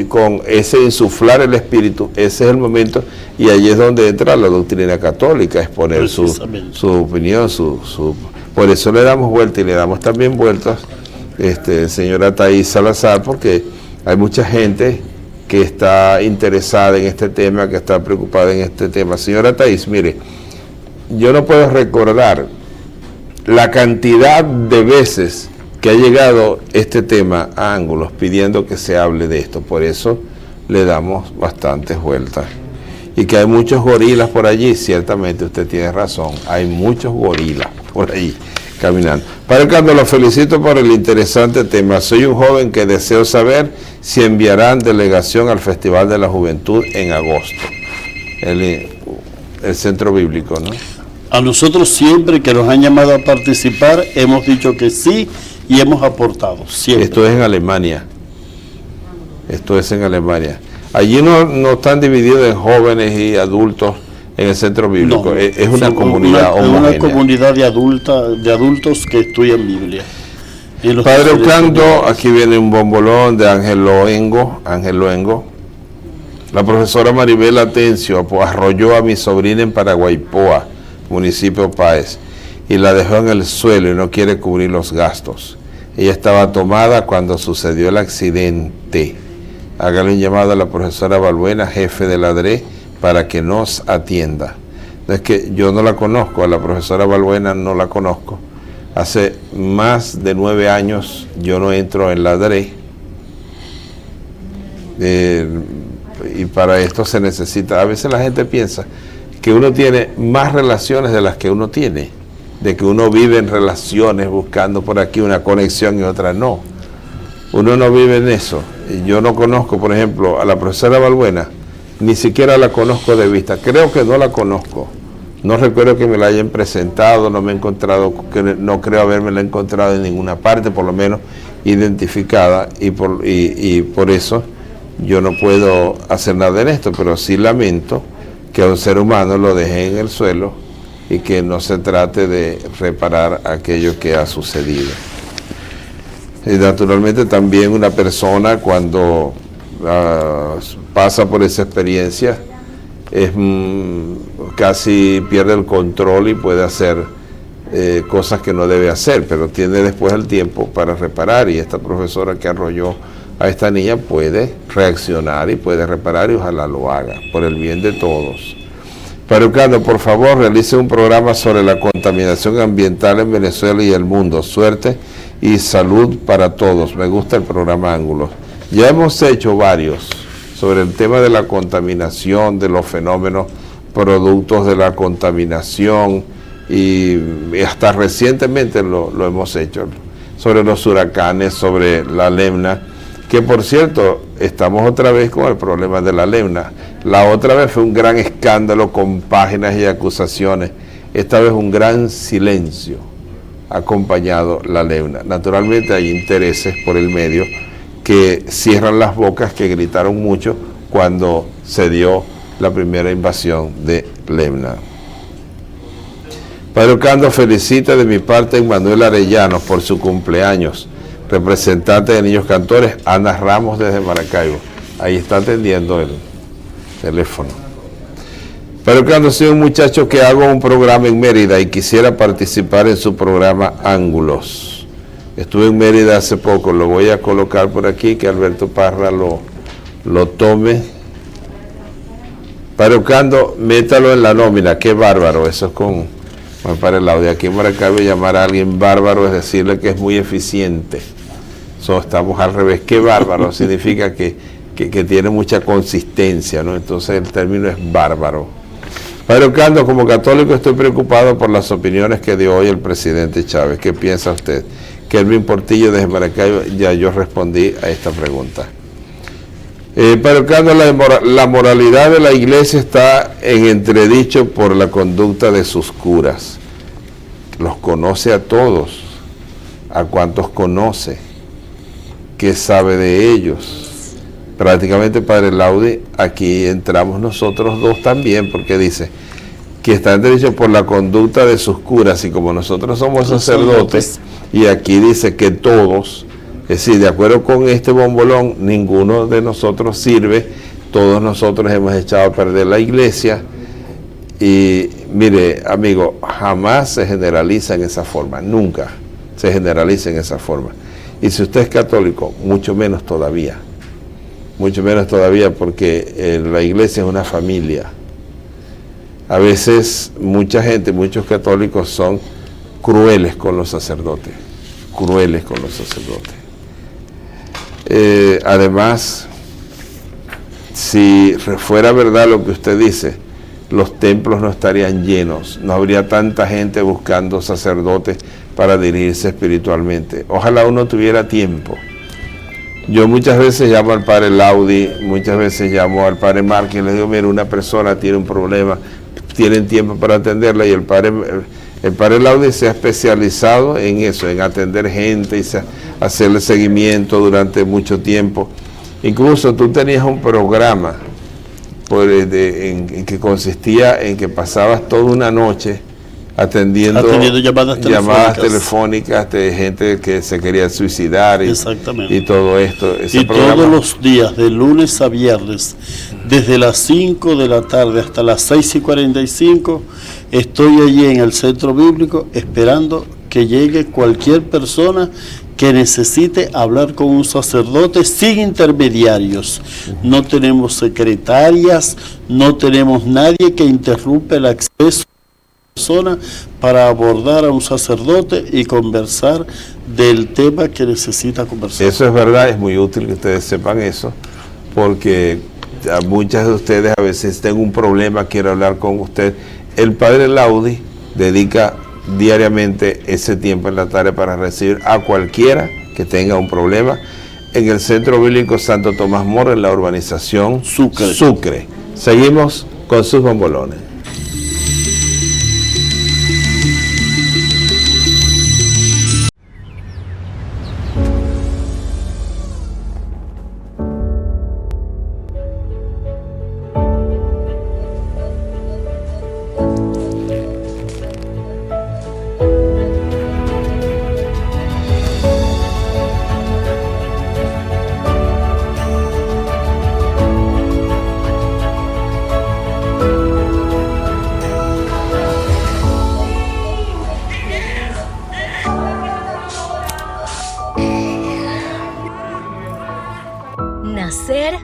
con ese insuflar el espíritu. Ese es el momento, y allí es donde entra la doctrina católica, exponer su opinión, por eso le damos vuelta, y le damos también vueltas, señora Taís Salazar, porque hay mucha gente que está interesada en este tema, que está preocupada en este tema. Señora Taís, mire, yo no puedo recordar la cantidad de veces que ha llegado este tema a Ángulos pidiendo que se hable de esto. Por eso le damos bastantes vueltas. Y que hay muchos gorilas por allí, ciertamente usted tiene razón, hay muchos gorilas por allí caminando. Padre Cando, lo felicito por el interesante tema. Soy un joven que deseo saber si enviarán delegación al Festival de la Juventud en agosto. El Centro Bíblico, ¿no? A nosotros siempre que nos han llamado a participar, hemos dicho que sí y hemos aportado, siempre. Esto es en Alemania. Esto es en Alemania. Allí no están divididos en jóvenes y adultos en el Centro Bíblico. No, es una comunidad homogénea. Es una comunidad de adultos que estudian Biblia. Padre Ocando, aquí viene un bombolón de Ángel Loengo. La profesora Maribel Atencio arrolló a mi sobrina en Paraguaypoa, municipio Páez, y la dejó en el suelo y no quiere cubrir los gastos. Ella estaba tomada cuando sucedió el accidente. Hágale un llamado a la profesora Balbuena, jefe de la DRE, para que nos atienda. No es que yo no la conozco, a la profesora Balbuena no la conozco. Hace más de 9 años yo no entro en la DRE. Y para esto se necesita, a veces la gente piensa que uno tiene más relaciones de las que uno tiene, de que uno vive en relaciones buscando por aquí una conexión y otra no. Uno no vive en eso. Yo no conozco, por ejemplo, a la profesora Balbuena, ni siquiera la conozco de vista. Creo que no la conozco. No recuerdo que me la hayan presentado, no me he encontrado, no creo habérmela encontrado en ninguna parte, por lo menos identificada, y por eso yo no puedo hacer nada en esto, pero sí lamento que a un ser humano lo deje en el suelo y que no se trate de reparar aquello que ha sucedido. Y naturalmente también una persona cuando pasa por esa experiencia casi pierde el control y puede hacer cosas que no debe hacer, pero tiene después el tiempo para reparar, y esta profesora que arrolló a esta niña puede reaccionar y puede reparar, y ojalá lo haga por el bien de todos. Padre Ocando, por favor, realice un programa sobre la contaminación ambiental en Venezuela y el mundo. Suerte y salud para todos. Me gusta el programa Ángulos. Ya hemos hecho varios sobre el tema de la contaminación, de los fenómenos productos de la contaminación, y hasta recientemente lo hemos hecho, sobre los huracanes, sobre la Lemna, que por cierto, estamos otra vez con el problema de la Lemna. La otra vez fue un gran escándalo con páginas y acusaciones. Esta vez un gran silencio ha acompañado la Lemna. Naturalmente hay intereses por el medio que cierran las bocas, que gritaron mucho cuando se dio la primera invasión de Lemna. Padre Ocando felicita de mi parte a Manuel Arellano por su cumpleaños. Representante de Niños Cantores, Ana Ramos desde Maracaibo. Ahí está atendiendo el teléfono. Padre Ocando, soy un muchacho que hago un programa en Mérida y quisiera participar en su programa Ángulos. Estuve en Mérida hace poco, lo voy a colocar por aquí, que Alberto Parra lo tome. Padre Ocando, métalo en la nómina, qué bárbaro, eso es con para el audio. Aquí en Maracaibo llamar a alguien bárbaro es decirle que es muy eficiente. Estamos al revés, qué bárbaro significa que tiene mucha consistencia, ¿no? Entonces el término es bárbaro. Padre Ocando, como católico estoy preocupado por las opiniones que dio hoy el presidente Chávez. ¿Qué piensa usted? Kelvin Portillo desde Maracaibo, ya yo respondí a esta pregunta. Padre Ocando, la moralidad de la iglesia está en entredicho por la conducta de sus curas. Los conoce a todos, a cuantos conoce, ¿qué sabe de ellos? Prácticamente, Padre Laudi, aquí entramos nosotros dos también, porque dice que está en entredicho por la conducta de sus curas, y como nosotros somos sacerdotes, y aquí dice que todos, es decir, de acuerdo con este bombolón, ninguno de nosotros sirve, todos nosotros hemos echado a perder la iglesia. Y mire, amigo, jamás se generaliza en esa forma, nunca se generaliza en esa forma. Y si usted es católico, mucho menos todavía, porque la iglesia es una familia. A veces mucha gente, muchos católicos son crueles con los sacerdotes. Además, si fuera verdad lo que usted dice, los templos no estarían llenos, no habría tanta gente buscando sacerdotes para dirigirse espiritualmente. Ojalá uno tuviera tiempo. Yo muchas veces llamo al Padre Laudi, muchas veces llamo al Padre Márquez y les digo, mira, una persona tiene un problema, tienen tiempo para atenderla, y el Padre Laudi se ha especializado en eso, en atender gente y hacerle seguimiento durante mucho tiempo. Incluso tú tenías un programa en que consistía en que pasabas toda una noche atendiendo llamadas telefónicas de gente que se quería suicidar y todo esto. Y todos los días, de lunes a viernes, desde las 5 de la tarde hasta las 6:45, estoy allí en el centro bíblico esperando que llegue cualquier persona que necesite hablar con un sacerdote sin intermediarios. No tenemos secretarias, no tenemos nadie que interrumpa el acceso a la persona para abordar a un sacerdote y conversar del tema que necesita conversar. Eso es verdad, es muy útil que ustedes sepan eso, porque a muchas de ustedes a veces tengo un problema, quiero hablar con usted. El Padre Laudi dedica diariamente ese tiempo en la tarde para recibir a cualquiera que tenga un problema en el Centro Bíblico Santo Tomás Moro, en la urbanización Sucre. Seguimos con sus bombolones. Nacer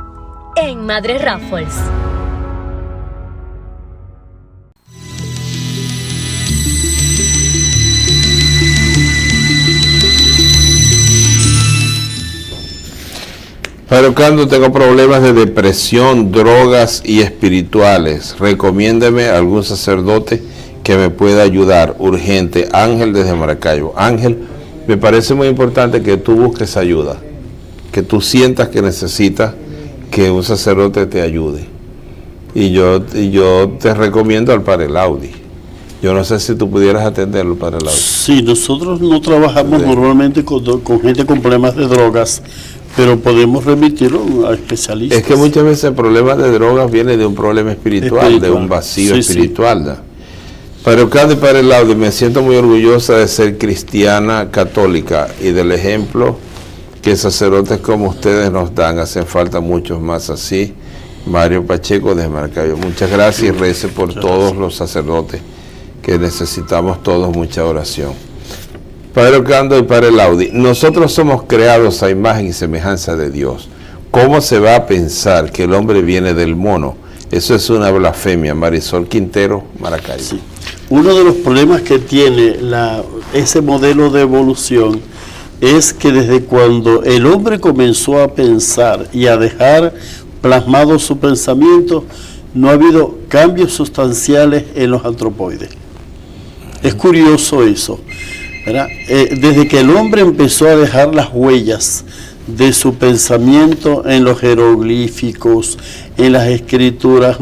en Madre Raffles. Padre Ocando, tengo problemas de depresión, drogas y espirituales. Recomiéndeme algún sacerdote que me pueda ayudar. Urgente. Ángel desde Maracaibo. Ángel, me parece muy importante que tú busques ayuda, que tú sientas que necesitas que un sacerdote te ayude. Y yo te recomiendo al Padre Laudi. Yo no sé si tú pudieras atenderlo, Padre Laudi. Sí, nosotros no trabajamos normalmente con gente con problemas de drogas, Pero podemos remitirlo a especialistas. Es que muchas veces el problema de drogas viene de un problema espiritual. De un vacío espiritual. ¿No? Padre Ocando y Padre Laudio, me siento muy orgullosa de ser cristiana católica y del ejemplo que sacerdotes como ustedes nos dan. Hacen falta muchos más así. Mario Pacheco de Maracaibo. Muchas gracias y rece por todos los sacerdotes, que necesitamos todos mucha oración. Padre Ocando y Padre Laudi, nosotros somos creados a imagen y semejanza de Dios. ¿Cómo se va a pensar que el hombre viene del mono? Eso es una blasfemia. Marisol Quintero, Maracaibo. Sí. Uno de los problemas que tiene ese modelo de evolución es que desde cuando el hombre comenzó a pensar y a dejar plasmado su pensamiento, no ha habido cambios sustanciales en los antropoides. Es curioso eso, ¿verdad? Desde que el hombre empezó a dejar las huellas de su pensamiento en los jeroglíficos, en las escrituras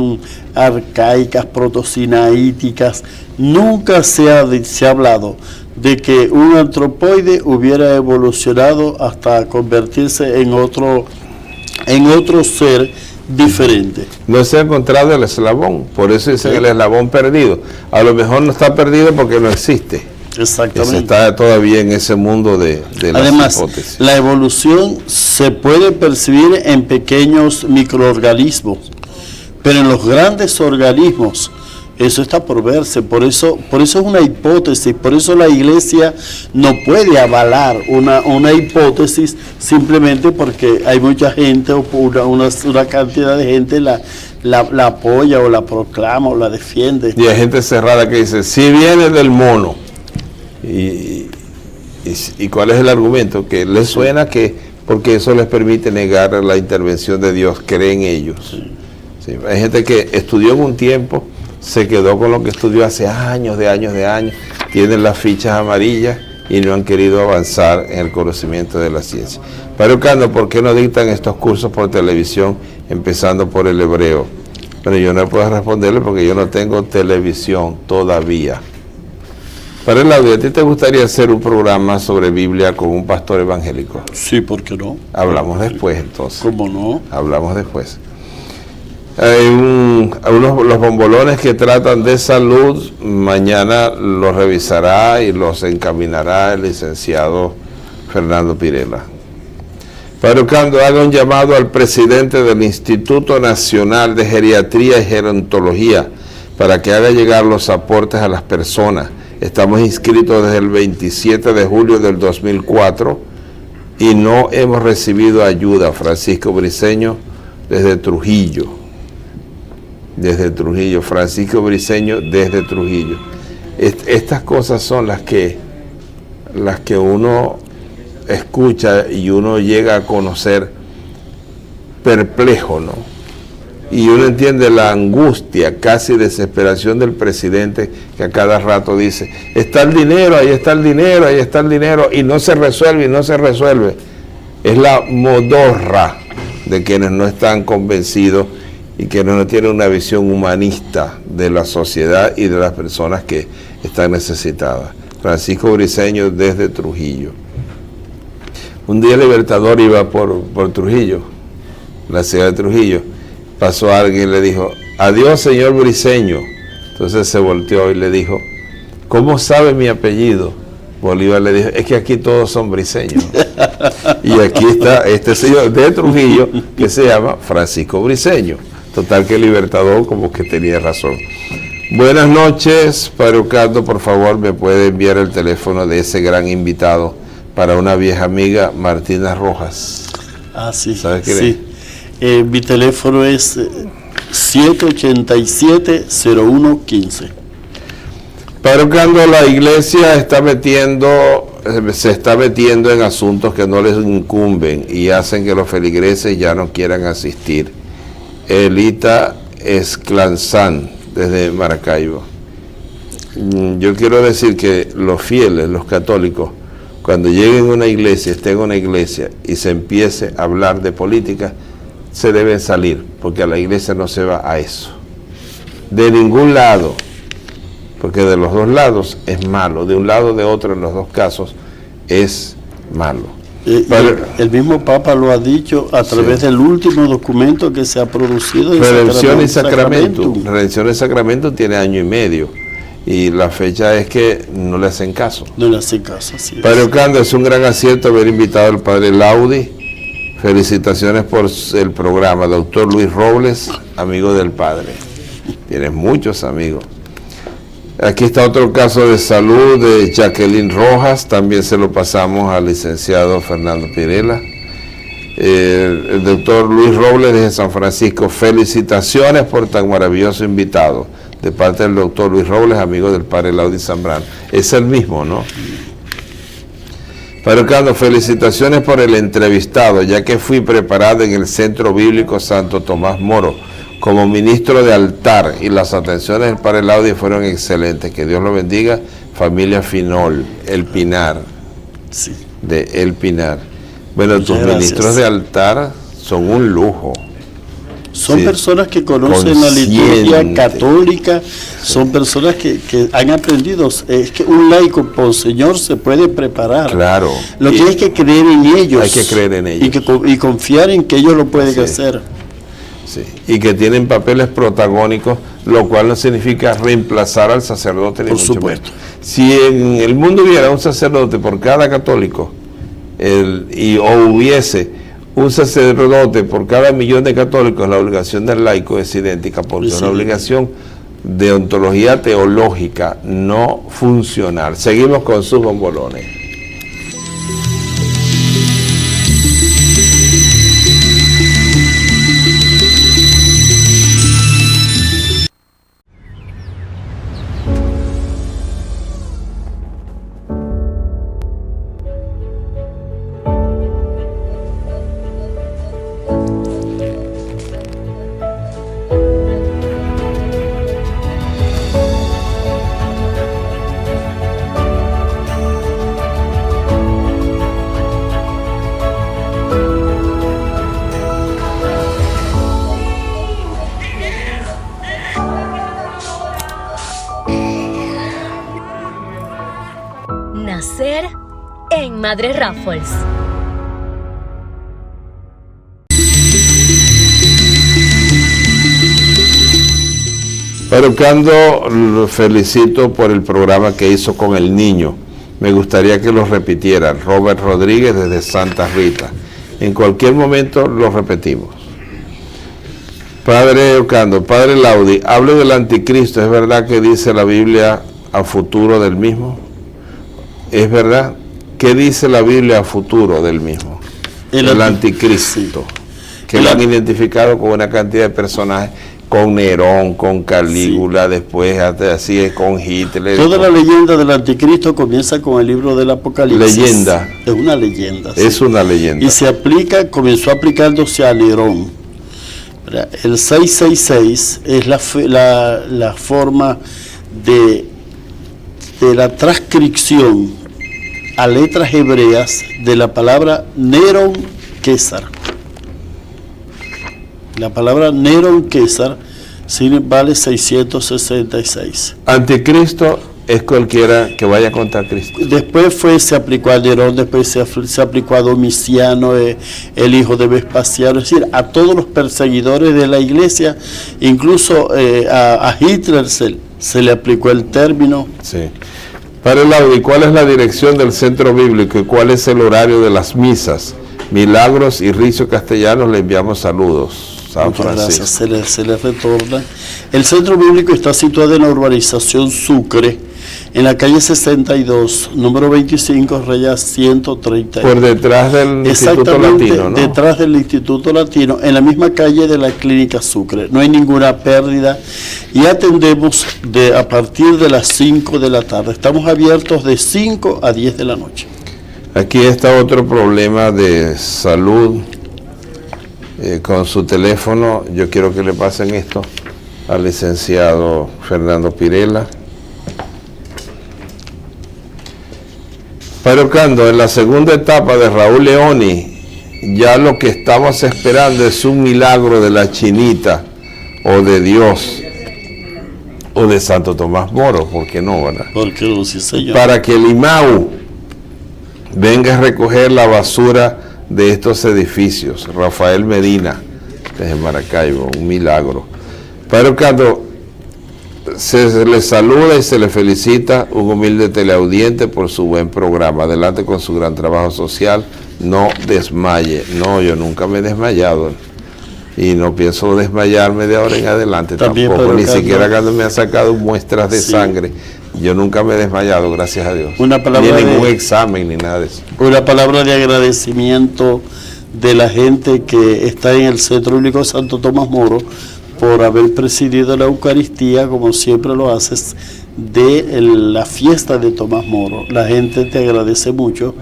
arcaicas, protosinaíticas, nunca se ha hablado de que un antropoide hubiera evolucionado hasta convertirse en otro ser diferente. No se ha encontrado el eslabón, por eso dicen el eslabón perdido. A lo mejor no está perdido porque no existe. Exactamente. Está todavía en ese mundo de las hipótesis. La evolución se puede percibir en pequeños microorganismos, pero en los grandes organismos eso está por verse. Por eso es una hipótesis. Por eso la Iglesia no puede avalar una hipótesis simplemente porque hay mucha gente o una cantidad de gente la apoya o la proclama o la defiende. Y hay gente cerrada que dice, si viene del mono. ¿Y cuál es el argumento? Que les suena que porque eso les permite negar la intervención de Dios, creen ellos. Sí. Sí, hay gente que estudió en un tiempo, se quedó con lo que estudió hace años, tienen las fichas amarillas y no han querido avanzar en el conocimiento de la ciencia. Padre Ocando, ¿por qué no dictan estos cursos por televisión, empezando por el hebreo? Pero yo no puedo responderle porque yo no tengo televisión todavía. Padre Laudio, ¿a ti te gustaría hacer un programa sobre Biblia con un pastor evangélico? Sí, ¿por qué no? Hablamos después, entonces. ¿Cómo no? Hablamos después. Los bombolones que tratan de salud, mañana los revisará y los encaminará el licenciado Fernando Pirela. Padre Ocando, haga un llamado al presidente del Instituto Nacional de Geriatría y Gerontología para que haga llegar los aportes a las personas. Estamos inscritos desde el 27 de julio del 2004 y no hemos recibido ayuda. Francisco Briceño, desde Trujillo. Francisco Briceño, desde Trujillo. Estas cosas son las que uno escucha y uno llega a conocer perplejo, ¿no? Y uno entiende la angustia, casi desesperación del presidente, que a cada rato dice, está el dinero, ahí está el dinero, ahí está el dinero, y no se resuelve. Es la modorra de quienes no están convencidos y que no tienen una visión humanista de la sociedad y de las personas que están necesitadas. Francisco Briceño, desde Trujillo. Un día el Libertador iba por Trujillo, la ciudad de Trujillo. Pasó alguien y le dijo, adiós señor Briceño. Entonces se volteó y le dijo, ¿cómo sabe mi apellido? Bolívar le dijo, es que aquí todos son briceños. Y aquí está este señor de Trujillo que se llama Francisco Briceño. Total que el Libertador como que tenía razón. Buenas noches, Padre Ocando, por favor me puede enviar el teléfono de ese gran invitado para una vieja amiga, Martina Rojas. Ah, sí. ¿Sabes quién sí. es? Mi teléfono es 787-0115. Padre Ocando, la iglesia se está metiendo en asuntos que no les incumben y hacen que los feligreses ya no quieran asistir. Elita Esclanzán, desde Maracaibo. Yo quiero decir que los fieles, los católicos, cuando lleguen a una iglesia, estén en una iglesia y se empiece a hablar de política, se deben salir, porque a la iglesia no se va a eso. De ningún lado, porque de los dos lados es malo, de un lado o de otro en los dos casos es malo. El mismo Papa lo ha dicho a través del último documento que se ha producido. Redención y Sacramento. Redención y Sacramento tiene 1 año y medio. Y la fecha es que no le hacen caso. No le hacen caso, así es. Padre Ocando, es un gran acierto haber invitado al Padre Laudi. Felicitaciones por el programa. Doctor Luis Robles, amigo del Padre. Tienes muchos amigos. Aquí está otro caso de salud de Jacqueline Rojas, también se lo pasamos al licenciado Fernando Pirela. El doctor Luis Robles de San Francisco, felicitaciones por tan maravilloso invitado, de parte del doctor Luis Robles, amigo del padre Laudi Zambrano. Es el mismo, ¿no? Padre Ocando, felicitaciones por el entrevistado, ya que fui preparado en el Centro Bíblico Santo Tomás Moro como ministro de altar y las atenciones del padre Laudi fueron excelentes. Que Dios lo bendiga, familia Finol, El Pinar, sí, de El Pinar. Bueno, muchas tus gracias. ministros de altar son un lujo. Son Sí, personas que conocen la liturgia católica, son personas que han aprendido. Es que un laico por Señor se puede preparar. Claro. Lo que hay que creer en ellos. Hay que creer en ellos. Y confiar en que ellos lo pueden Sí. hacer. Sí, y que tienen papeles protagónicos, lo cual no significa reemplazar al sacerdote. Ni Por mucho supuesto. menos. Si en el mundo hubiera un sacerdote por cada católico, o hubiese un sacerdote por cada 1.000.000 de católicos, la obligación del laico es idéntica, porque es una obligación de ontología teológica no funcional. Seguimos con sus bombolones. Nacer en Madre Raffles. Padre Ocando, lo felicito por el programa que hizo con el niño. Me gustaría que lo repitiera. Robert Rodríguez desde Santa Rita. En cualquier momento lo repetimos. Padre Ocando, Padre Laudi, hable del anticristo. ¿Es verdad que dice la Biblia a futuro del mismo? ¿Es verdad? ¿Qué dice la Biblia a futuro del mismo? El anticristo. Que lo han identificado con una cantidad de personajes, con Nerón, con Calígula, después así es con Hitler. Toda la leyenda del anticristo comienza con el libro del Apocalipsis. Leyenda. Es una leyenda. Es sí. una leyenda. Y se aplica, comenzó aplicándose a Nerón. El 666 es la forma de la transcripción a letras hebreas de la palabra Nerón César. La palabra Nerón César vale 666. Anticristo es cualquiera que vaya contra Cristo. Después se aplicó a Nerón, después se aplicó a Domiciano, el hijo de Vespasiano, es decir, a todos los perseguidores de la iglesia, incluso a Hitler se le aplicó el término. Sí. Padre Laudi, ¿cuál es la dirección del centro bíblico y cuál es el horario de las misas? Milagros y Rizo Castellanos, le enviamos saludos. San Francisco. Gracias, se le retorna. El centro bíblico está situado en la urbanización Sucre, en la calle 62, número 25, Raya 130. Por detrás del Instituto Latino, ¿no? Detrás del Instituto Latino, en la misma calle de la Clínica Sucre. No hay ninguna pérdida y atendemos a partir de las 5 de la tarde. Estamos abiertos de 5 a 10 de la noche. Aquí está otro problema de salud con su teléfono. Yo quiero que le pasen esto al licenciado Fernando Pirela. Padre Ocando, en la segunda etapa de Raúl Leoni, ya lo que estamos esperando es un milagro de la Chinita, o de Dios, o de Santo Tomás Moro, ¿por qué no, verdad? Porque no, sí, señor. Para que el IMAU venga a recoger la basura de estos edificios. Rafael Medina, desde Maracaibo, un milagro. Padre Orcando, se le saluda y se le felicita un humilde teleaudiente por su buen programa. Adelante con su gran trabajo social. No desmaye. No, yo nunca me he desmayado. Y no pienso desmayarme de ahora en adelante También, tampoco. Ni Carlos, siquiera cuando me han sacado muestras de sangre. Yo nunca me he desmayado, gracias a Dios. Una palabra ni ningún examen, ni nada de eso. Una palabra de agradecimiento de la gente que está en el Centro Único Santo Tomás Moro por haber presidido la Eucaristía, como siempre lo haces, de la fiesta de Tomás Moro. La gente te agradece mucho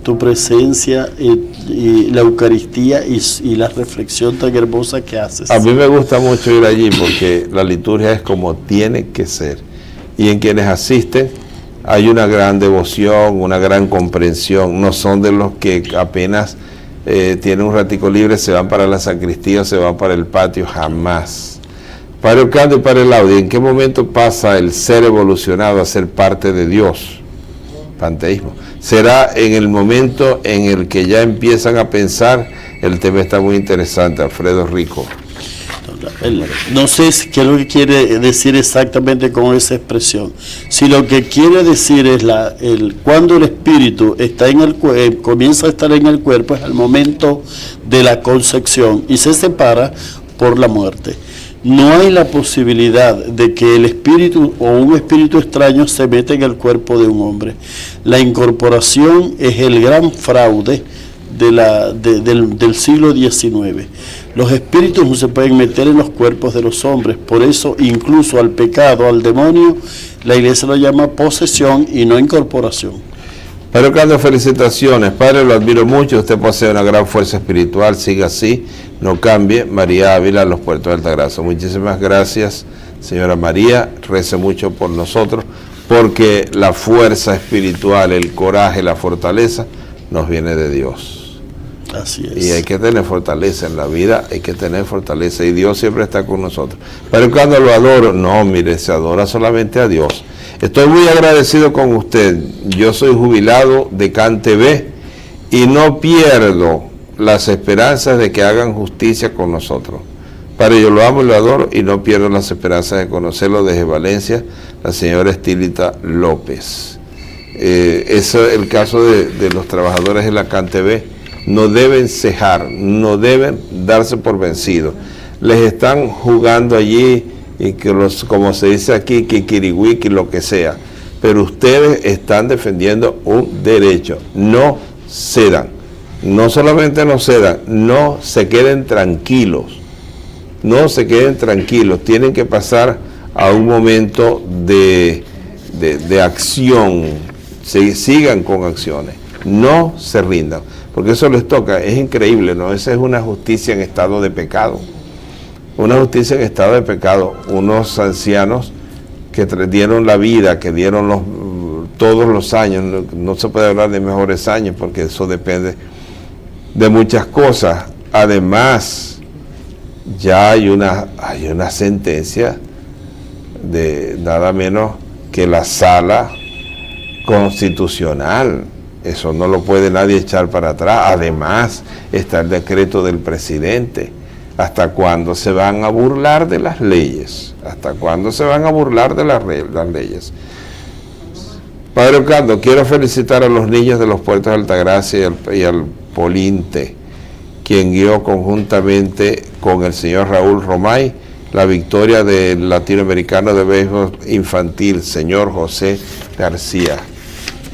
tu presencia y la Eucaristía y la reflexión tan hermosa que haces. A mí me gusta mucho ir allí porque la liturgia es como tiene que ser. Y en quienes asisten hay una gran devoción, una gran comprensión. No son de los que apenas tienen un ratico libre, se van para la sacristía, se van para el patio, jamás. Padre Orcando y Padre Laudio, ¿en qué momento pasa el ser evolucionado a ser parte de Dios? Panteísmo. ¿Será en el momento en el que ya empiezan a pensar? El tema está muy interesante, Alfredo Rico. No sé qué es lo que quiere decir exactamente con esa expresión. Si lo que quiere decir es cuando el espíritu está comienza a estar en el cuerpo, es al momento de la concepción y se separa por la muerte. No hay la posibilidad de que el espíritu o un espíritu extraño se meta en el cuerpo de un hombre. La incorporación es el gran fraude del siglo XIX. Los espíritus no se pueden meter en los cuerpos de los hombres, por eso incluso al pecado, al demonio, la iglesia lo llama posesión y no incorporación. Padre Orcando, felicitaciones. Padre, lo admiro mucho, usted posee una gran fuerza espiritual, siga así, no cambie. María Ávila, Los Puertos de Altagracia. Muchísimas gracias, señora María, rece mucho por nosotros, porque la fuerza espiritual, el coraje, la fortaleza, nos viene de Dios. Así es. Y hay que tener fortaleza en la vida, hay que tener fortaleza, y Dios siempre está con nosotros. Pero cuando lo adoro, no, mire, se adora solamente a Dios. Estoy muy agradecido con usted. Yo soy jubilado de CanTV y no pierdo las esperanzas de que hagan justicia con nosotros. Padre, yo lo amo y lo adoro y no pierdo las esperanzas de conocerlo. Desde Valencia, la señora Estilita López. Eso es el caso de los trabajadores de la CanTV. No deben cejar, no deben darse por vencidos. Les están jugando allí, y que como se dice aquí, kikiriwiki, lo que sea. Pero ustedes están defendiendo un derecho. No cedan. No solamente no cedan, no se queden tranquilos. No se queden tranquilos. Tienen que pasar a un momento de acción. Sigan con acciones. No se rindan. Porque eso les toca, es increíble, ¿no? Esa es una justicia en estado de pecado. Una justicia en estado de pecado. Unos ancianos que dieron la vida, que dieron todos los años. No se puede hablar de mejores años porque eso depende de muchas cosas. Además, ya hay una sentencia de nada menos que la Sala Constitucional. Eso no lo puede nadie echar para atrás. Además, está el decreto del presidente. ¿Hasta cuándo se van a burlar de las leyes? ¿Hasta cuándo se van a burlar de las leyes? Padre Orcando, quiero felicitar a los niños de los Puertos de Altagracia y al Polinte, quien guió conjuntamente con el señor Raúl Romay la victoria del latinoamericano de béisbol infantil, señor José García.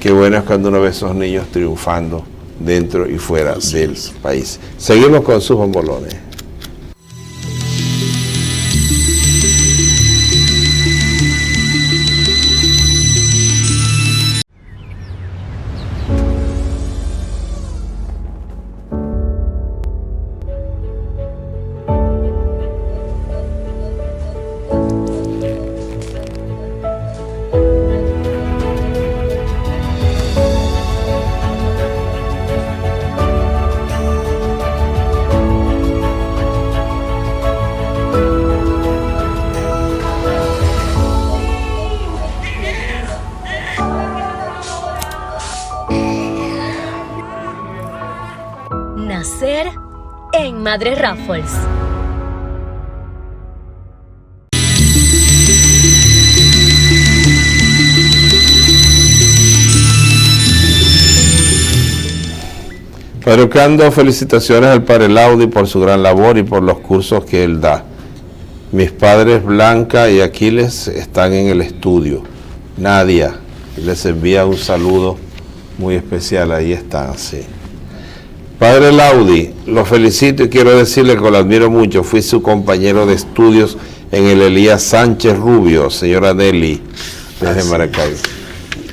Qué bueno es cuando uno ve a esos niños triunfando dentro y fuera del país. Seguimos con sus bombolones. hacer en Madre Raffles. Padre Ocando, felicitaciones al Padre Laudi por su gran labor y por los cursos que él da. Mis padres Blanca y Aquiles están en el estudio. Nadia les envía un saludo muy especial, ahí están, sí. Padre Laudi, lo felicito y quiero decirle que lo admiro mucho. Fui su compañero de estudios en el Elías Sánchez Rubio, señora Nelly, desde Maracaibo.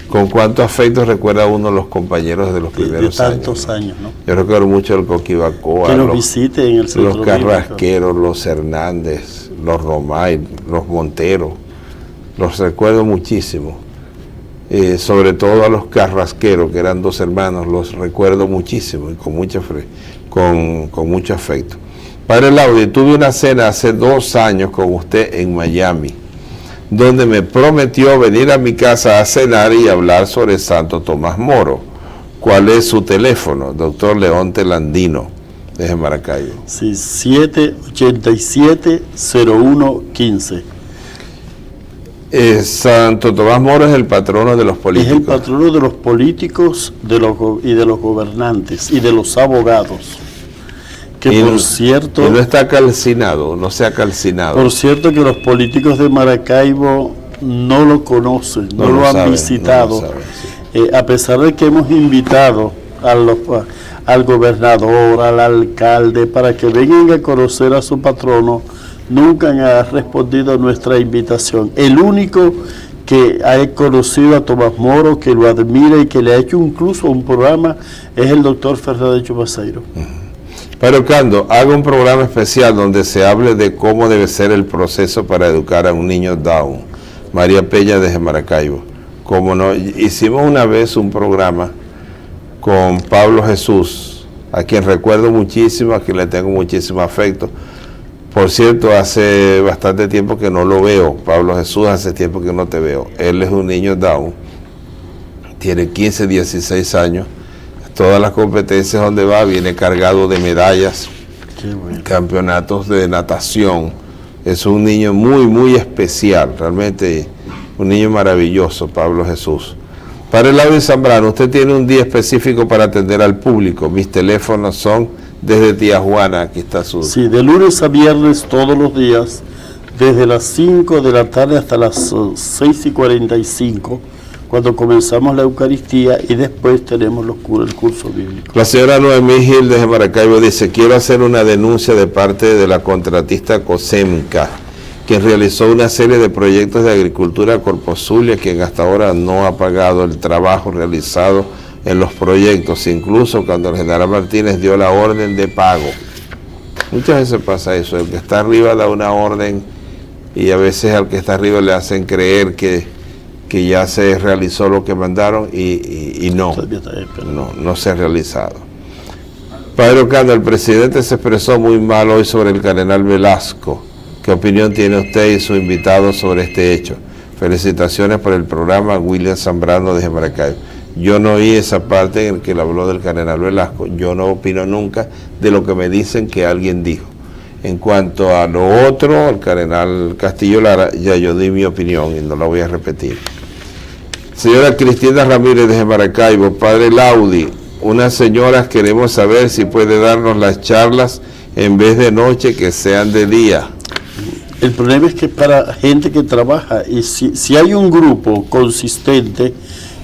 ¿Con cuánto afecto recuerda uno los compañeros de los primeros años? De tantos años, ¿no? Yo recuerdo mucho el Coquibacoa, que nos visite en el centro los Carrasqueros, los Hernández, los Romay, los Montero. Los recuerdo muchísimo. Sobre todo a los Carrasqueros, que eran dos hermanos, los recuerdo muchísimo y con mucho afecto. Padre Laudi, tuve una cena hace 2 años con usted en Miami, donde me prometió venir a mi casa a cenar y hablar sobre Santo Tomás Moro. ¿Cuál es su teléfono? Doctor León Telandino, desde Maracaibo. Sí, 787-0115. Santo Tomás Moro es el patrono de los políticos. Es el patrono de los políticos y de los gobernantes y de los abogados. Que por cierto... Y no está calcinado, no se ha calcinado. Por cierto que los políticos de Maracaibo no lo conocen, no lo han visitado. No lo saben, sí. A pesar de que hemos invitado al gobernador, al alcalde, para que vengan a conocer a su patrono, nunca han respondido a nuestra invitación. El único que ha conocido a Tomás Moro, que lo admira y que le ha hecho incluso un programa, es el doctor Fernández Chumaceiro. Padre Ocando, haga un programa especial donde se hable de cómo debe ser el proceso para educar a un niño Down. María Peña desde Maracaibo. Como no, hicimos una vez un programa con Pablo Jesús, a quien recuerdo muchísimo, a quien le tengo muchísimo afecto. Por cierto, hace bastante tiempo que no lo veo. Pablo Jesús, hace tiempo que no te veo. Él es un niño Down, tiene 15, 16 años. Todas las competencias donde va viene cargado de medallas, campeonatos de natación. Es un niño muy, muy especial, realmente un niño maravilloso, Pablo Jesús. Padre Laudi Zambrano, usted tiene un día específico para atender al público. Mis teléfonos son desde Tía Juana, aquí está su... Sí, de lunes a viernes todos los días, desde las 5 de la tarde hasta las 6:45. Cuando comenzamos la Eucaristía y después tenemos el curso bíblico. La señora Noemí Gil desde Maracaibo dice: quiero hacer una denuncia de parte de la contratista Cosemca, quien realizó una serie de proyectos de agricultura a Corpus Zulia, quien hasta ahora no ha pagado el trabajo realizado en los proyectos, incluso cuando el general Martínez dio la orden de pago. Muchas veces pasa eso, el que está arriba da una orden y a veces al que está arriba le hacen creer que ya se realizó lo que mandaron y no se ha realizado. Padre Ocando, el presidente se expresó muy mal hoy sobre el cardenal Velasco. ¿Qué opinión tiene usted y su invitado sobre este hecho? Felicitaciones por el programa. William Zambrano desde Maracaibo. Yo no oí esa parte en que le habló del cardenal Velasco. Yo no opino nunca de lo que me dicen que alguien dijo. En cuanto a lo otro, el cardenal Castillo Lara, ya yo di mi opinión y no la voy a repetir. Señora Cristina Ramírez desde Maracaibo, Padre Laudi, unas señoras queremos saber si puede darnos las charlas en vez de noche, que sean de día. El problema es que para gente que trabaja, y si hay un grupo consistente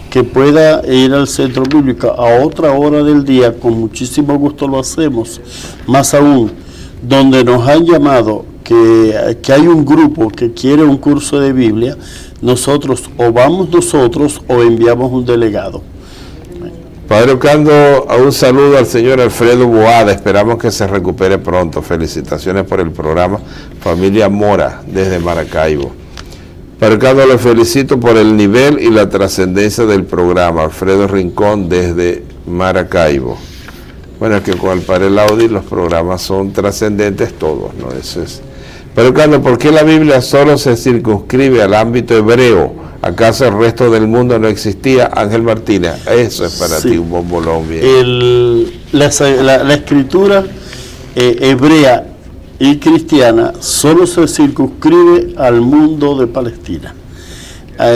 que pueda ir al centro bíblico a otra hora del día, con muchísimo gusto lo hacemos. Más aún, donde nos han llamado que hay un grupo que quiere un curso de Biblia, nosotros o vamos nosotros o enviamos un delegado. Padre Ocando, un saludo al señor Alfredo Boada, esperamos que se recupere pronto. Felicitaciones por el programa. Familia Mora desde Maracaibo. Padre Ocando, le felicito por el nivel y la trascendencia del programa. Alfredo Rincón desde Maracaibo. Bueno, es que con el Padre Laudi los programas son trascendentes todos, ¿no? Eso es. Pero Carlos, ¿por qué la Biblia solo se circunscribe al ámbito hebreo? ¿Acaso el resto del mundo no existía? Ángel Martínez, eso es para ti un bombolón bien. la escritura hebrea y cristiana solo se circunscribe al mundo de Palestina.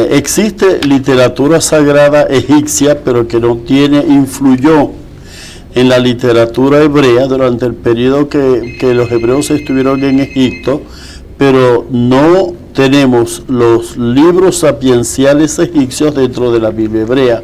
Existe literatura sagrada egipcia, pero que no influyó en la literatura hebrea durante el periodo que los hebreos estuvieron en Egipto, pero no tenemos los libros sapienciales egipcios dentro de la Biblia hebrea.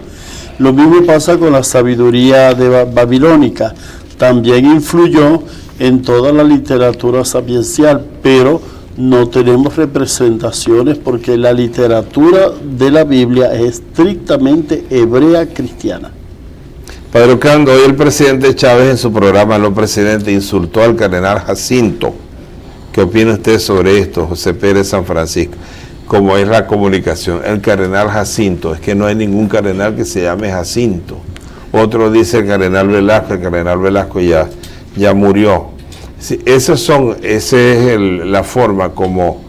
Lo mismo pasa con la sabiduría babilónica, también influyó en toda la literatura sapiencial, pero no tenemos representaciones porque la literatura de la Biblia es estrictamente hebrea cristiana. Padre Ocando, hoy el presidente Chávez en su programa Los Presidentes insultó al cardenal Jacinto. ¿Qué opina usted sobre esto, José Pérez San Francisco? ¿Cómo es la comunicación? El cardenal Jacinto, es que no hay ningún cardenal que se llame Jacinto. Otro dice el cardenal Velasco ya murió. Sí, esa es la forma como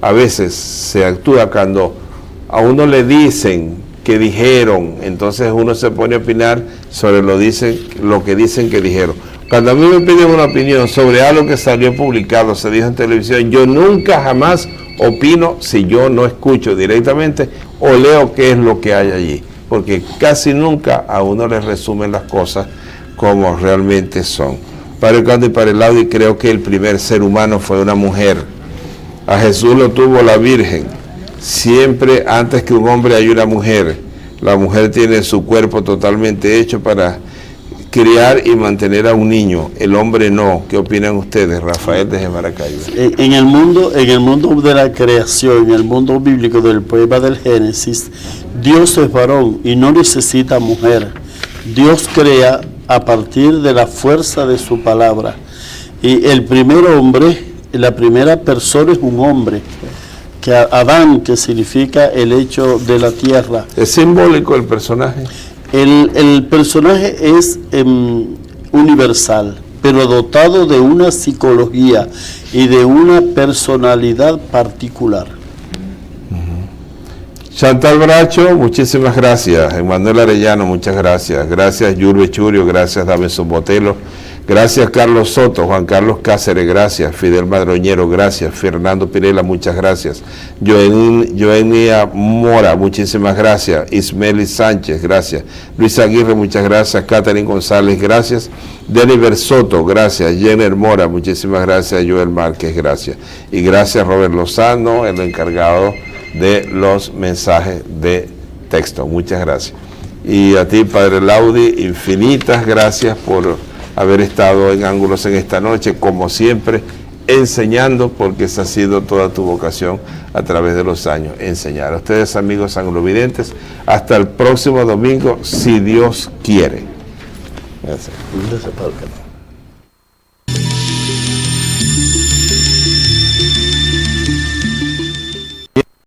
a veces se actúa cuando a uno le dicen que dijeron, entonces uno se pone a opinar sobre lo que dicen que dijeron. Cuando a mí me piden una opinión sobre algo que salió publicado, se dijo en televisión, yo nunca jamás opino si yo no escucho directamente o leo qué es lo que hay allí, porque casi nunca a uno le resumen las cosas como realmente son. Padre Ocando y Padre Laudi, creo que el primer ser humano fue una mujer. A Jesús lo tuvo la Virgen. Siempre antes que un hombre hay una mujer. La mujer tiene su cuerpo totalmente hecho para criar y mantener a un niño. El hombre no. ¿Qué opinan ustedes, Rafael desde Maracaibo? En el mundo de la creación, en el mundo bíblico del poema del Génesis, Dios es varón y no necesita mujer. Dios crea a partir de la fuerza de su palabra. Y el primer hombre, la primera persona es un hombre, que Adán, que significa el hecho de la tierra. ¿Es simbólico el personaje? El personaje es universal, pero dotado de una psicología y de una personalidad particular. Chantal Bracho, muchísimas gracias. Emanuel Arellano, muchas gracias. Gracias Yurbe Churio, gracias Dameson Botelo, gracias Carlos Soto, Juan Carlos Cáceres, gracias. Fidel Madroñero, gracias. Fernando Pirela, muchas gracias. Joenia Mora, muchísimas gracias. Ismeli Sánchez, gracias. Luis Aguirre, muchas gracias. Catherine González, gracias. Deniver Soto, gracias. Jenner Mora, muchísimas gracias. Joel Márquez, gracias. Y gracias Robert Lozano, el encargado de los mensajes de texto. Muchas gracias. Y a ti, Padre Laudi, infinitas gracias por haber estado en Ángulos en esta noche, como siempre, enseñando, porque esa ha sido toda tu vocación a través de los años, enseñar. A ustedes, amigos anglovidentes, hasta el próximo domingo, si Dios quiere. Gracias.